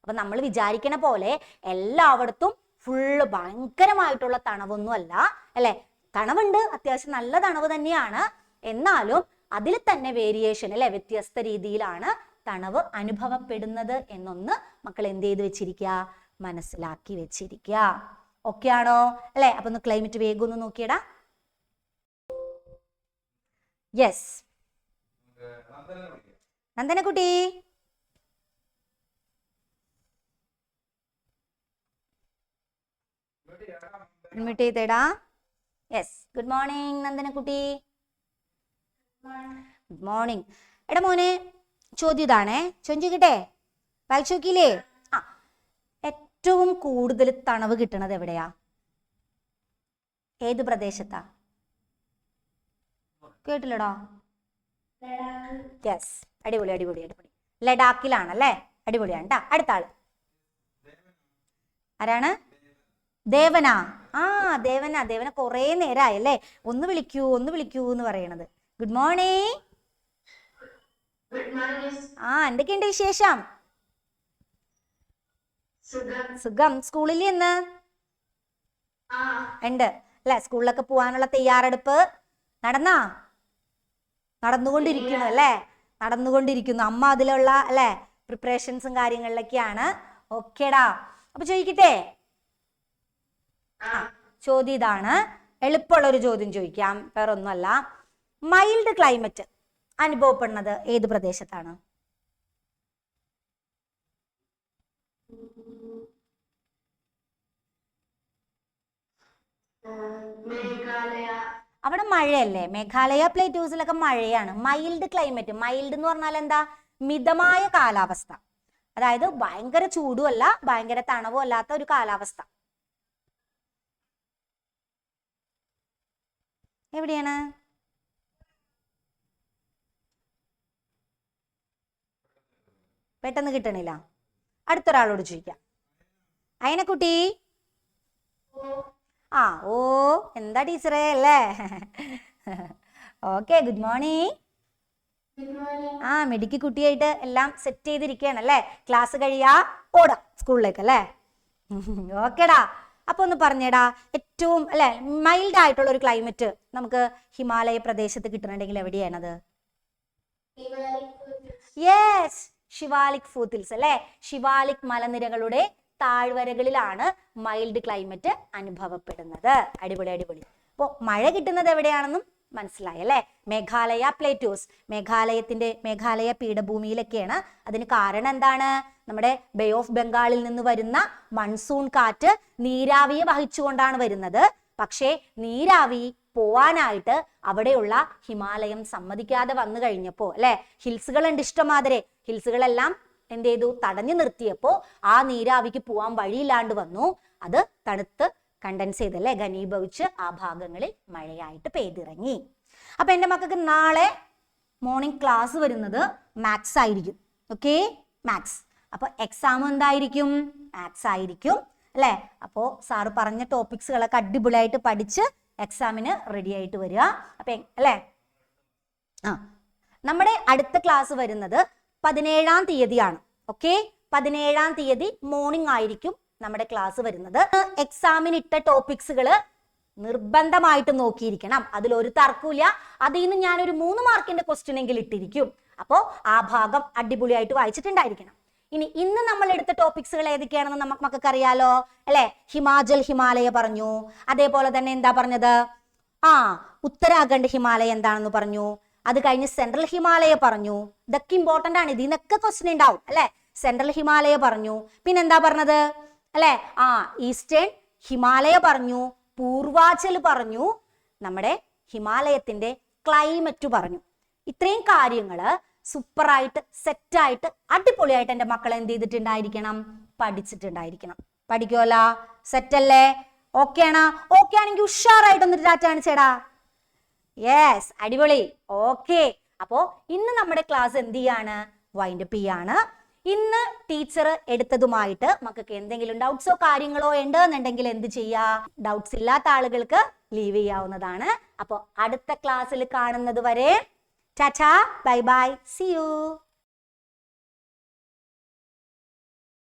അപ്പൊ നമ്മൾ വിചാരിക്കണ പോലെ എല്ലായിടത്തും ഫുള്ള് ഭയങ്കരമായിട്ടുള്ള തണവൊന്നും അല്ല അല്ലെ. തണവുണ്ട്, അത്യാവശ്യം നല്ല തണവ് തന്നെയാണ്. എന്നാലും അതിൽ തന്നെ വേരിയേഷൻ അല്ലെ, വ്യത്യസ്ത രീതിയിലാണ് തണവ് അനുഭവപ്പെടുന്നത് എന്നൊന്ന് മക്കൾ എന്ത് ചെയ്ത് വെച്ചിരിക്കുക, മനസ്സിലാക്കി വെച്ചിരിക്കുക. ഓക്കെ ആണോ അല്ലെ? അപ്പൊ ഒന്ന് ക്ലൈമറ്റ് വേഗം ഒന്ന് നോക്കിയടാ. യെസ് നന്ദനക്കുട്ടി, അഡ്മിറ്റ് ചെയ്തേടാ. യെസ്, ഗുഡ് മോർണിംഗ് നന്ദനക്കുട്ടി. Good morning. എടാ മോനെ, ചോദ്യം ഇതാണേ, ചോദിക്കട്ടെ? വായിച്ചു നോക്കിയില്ലേ? ഏറ്റവും കൂടുതൽ തണവ് കിട്ടണത് എവിടെയാ? ഏത് പ്രദേശത്താ? കേട്ടില്ലടാ? യെസ്, അടിപൊളി അടിപൊളി അടിപൊളി. ലഡാക്കിലാണല്ലേ? അടിപൊളിയാണ് ട്ടാ. അടുത്ത ആള് ആരാണ്? ദേവനാ. ദേവന, ദേവന കൊറേ നേരമായല്ലേ ഒന്ന് വിളിക്കൂ എന്ന് പറയണത്. Good morning. എന്തൊക്കെയുണ്ട് വിശേഷം? സുഖം. സ്കൂളിൽ ഇന്ന് ഉണ്ട് അല്ലെ? സ്കൂളിലൊക്കെ പോവാനുള്ള തയ്യാറെടുപ്പ് നടന്നുകൊണ്ടിരിക്കുന്നു അല്ലെ? നടന്നുകൊണ്ടിരിക്കുന്നു. അമ്മ അതിലുള്ള അല്ലെ പ്രിപ്പറേഷൻസും കാര്യങ്ങളിലൊക്കെയാണ്. ഓക്കേടാ. അപ്പൊ ചോദിക്കട്ടെ? ചോദ്യം ഇതാണ്, എളുപ്പമുള്ളൊരു ചോദ്യം ചോദിക്കാം, വേറൊന്നുമല്ല. മൈൽഡ് ക്ലൈമറ്റ് അനുഭവപ്പെടുന്നത് ഏത് പ്രദേശത്താണ്? അവിടെ മഴയല്ലേ? മേഘാലയ പ്ലേറ്റ്യൂസിലൊക്കെ മഴയാണ്. മൈൽഡ് ക്ലൈമറ്റ്, മൈൽഡ് എന്ന് പറഞ്ഞാൽ എന്താ? മിതമായ കാലാവസ്ഥ. അതായത് ഭയങ്കര ചൂടും അല്ല ഭയങ്കര തണുവും അല്ലാത്ത ഒരു കാലാവസ്ഥ. എവിടെയാണ്? പെട്ടെന്ന് കിട്ടണില്ല. അടുത്തൊരാളോട് ചോദിക്കാം. അയനക്കുട്ടി. ഓ എന്താ ടീച്ചറേ അല്ലേ? Okay, good morning. മെഡിക്ക് കുട്ടിയായിട്ട് എല്ലാം സെറ്റ് ചെയ്തിരിക്കുകയാണ് അല്ലേ? ക്ലാസ് കഴിയാ ഓടാ സ്കൂളിലേക്ക് അല്ലേ? ഓക്കേടാ. അപ്പൊ ഒന്ന് പറഞ്ഞേടാ, ഏറ്റവും അല്ലെ മൈൽഡ് ആയിട്ടുള്ള ഒരു ക്ലൈമറ്റ് നമുക്ക് ഹിമാലയ പ്രദേശത്ത് കിട്ടണമെങ്കിൽ എവിടെയാണത്? യെസ്, ഷിവാലിക് ഫൂത്തിൽസ് അല്ലെ? ഷിവാലിക് മലനിരകളുടെ താഴ്വരകളിലാണ് മൈൽഡ് ക്ലൈമറ്റ് അനുഭവപ്പെടുന്നത്. അടിപൊളി അടിപൊളി. അപ്പോ മഴ കിട്ടുന്നത് എവിടെയാണെന്നും മനസ്സിലായി അല്ലെ? മേഘാലയ പ്ലേറ്റ്യൂസ്, മേഘാലയ പീഠഭൂമിയിലൊക്കെയാണ്. അതിന് കാരണം എന്താണ്? നമ്മുടെ ബേ ഓഫ് ബംഗാളിൽ നിന്ന് വരുന്ന മൺസൂൺ കാറ്റ് നീരാവിയെ വഹിച്ചുകൊണ്ടാണ് വരുന്നത്. പക്ഷേ നീരാവി പോവാനായിട്ട് അവിടെയുള്ള ഹിമാലയം സമ്മതിക്കാതെ വന്നു കഴിഞ്ഞപ്പോ അല്ലെ, ഹിൽസുകൾ ഉണ്ട് ഇഷ്ടമാതിരെ, ഹിൽസുകളെല്ലാം എന്ത് ചെയ്തു? തടഞ്ഞു നിർത്തിയപ്പോ ആ നീരാവിക്ക് പോവാൻ വഴിയില്ലാണ്ട് വന്നു. അത് തണുത്ത് കണ്ടൻസ് ചെയ്തല്ലേ, ഘനീഭവിച്ച് ആ ഭാഗങ്ങളിൽ മഴയായിട്ട് പെയ്തിറങ്ങി. അപ്പൊ എൻ്റെ മക്കൾക്ക് നാളെ മോർണിംഗ് ക്ലാസ് വരുന്നത് മാത്സ് ആയിരിക്കും. Okay, maths. അപ്പൊ എക്സാം എന്തായിരിക്കും? മാത്സ് ആയിരിക്കും അല്ലെ? അപ്പോ സാറ് പറഞ്ഞ ടോപ്പിക്സുകളൊക്കെ അടിപൊളിയായിട്ട് പഠിച്ച് എക്സാമിന് റെഡി ആയിട്ട് വരിക. അപ്പൊ അല്ലെ, നമ്മുടെ അടുത്ത ക്ലാസ് വരുന്നത് 17-ാം തീയതിയാണ്. ഓക്കെ, 17-ാം തീയതി മോർണിംഗ് ആയിരിക്കും നമ്മുടെ ക്ലാസ് വരുന്നത്. എക്സാമിന് ഇട്ട ടോപ്പിക്സുകൾ നിർബന്ധമായിട്ട് നോക്കിയിരിക്കണം. അതിലൊരു തർക്കമില്ല. അതിൽ നിന്ന് ഞാനൊരു 3 മാർക്കിന്റെ ക്വസ്റ്റ്യൻ എങ്കിലും ഇട്ടിരിക്കും. അപ്പോൾ ആ ഭാഗം അടിപൊളിയായിട്ട് വായിച്ചിട്ടുണ്ടായിരിക്കണം. ഇന്ന് നമ്മൾ എടുത്ത ടോപ്പിക്സുകൾ ഏതൊക്കെയാണെന്ന് നമുക്ക് മക്കൾക്ക് അറിയാലോ അല്ലെ? ഹിമാലയ പറഞ്ഞു. അതേപോലെ തന്നെ എന്താ പറഞ്ഞത്? ഉത്തരാഖണ്ഡ് ഹിമാലയ എന്താണെന്ന് പറഞ്ഞു. അത് കഴിഞ്ഞ് സെൻട്രൽ ഹിമാലയ പറഞ്ഞു. ഇതൊക്കെ ഇമ്പോർട്ടന്റ് ആണ്. ഇതിനൊക്കെ ക്വസ്റ്റ്യൻ ഉണ്ടാവും അല്ലെ? സെൻട്രൽ ഹിമാലയ പറഞ്ഞു. പിന്നെന്താ പറഞ്ഞത് അല്ലെ? ഈസ്റ്റേൺ ഹിമാലയ പറഞ്ഞു, പൂർവാചൽ പറഞ്ഞു, നമ്മുടെ ഹിമാലയത്തിന്റെ ക്ലൈമറ്റ് പറഞ്ഞു. ഇത്രയും കാര്യങ്ങള് സൂപ്പറായിട്ട് സെറ്റായിട്ട് അടിപൊളിയായിട്ട് എൻ്റെ മക്കൾ എന്ത് ചെയ്തിട്ടുണ്ടായിരിക്കണം? പഠിച്ചിട്ടുണ്ടായിരിക്കണം. പഠിക്കുമല്ലോ? സെറ്റല്ലേ? ഓക്കെ ആണോ? ഓക്കെ ആണെങ്കിൽ ഉഷാറായിട്ടൊന്ന് ടാറ്റ കാണിച്ചേടാ. യെസ്, അടിപൊളി. ഓക്കെ, അപ്പോ ഇന്ന് നമ്മുടെ ക്ലാസ് എന്ത് ചെയ്യാണ്? വൈൻഡ് അപ്പ് ചെയ്യാണ്. ഇന്ന് ടീച്ചർ എടുത്തതുമായിട്ട് മക്കൾക്ക് എന്തെങ്കിലും ഡൗട്ട്സോ കാര്യങ്ങളോ ഉണ്ടെന്നുണ്ടെങ്കിൽ എന്ത് ചെയ്യാ? ഡൗട്ട്സ് ഇല്ലാത്ത ആളുകൾക്ക് ലീവ് ചെയ്യാവുന്നതാണ്. അപ്പോൾ അടുത്ത ക്ലാസ്സിൽ കാണുന്നത് വരെ tata, bye bye, see U.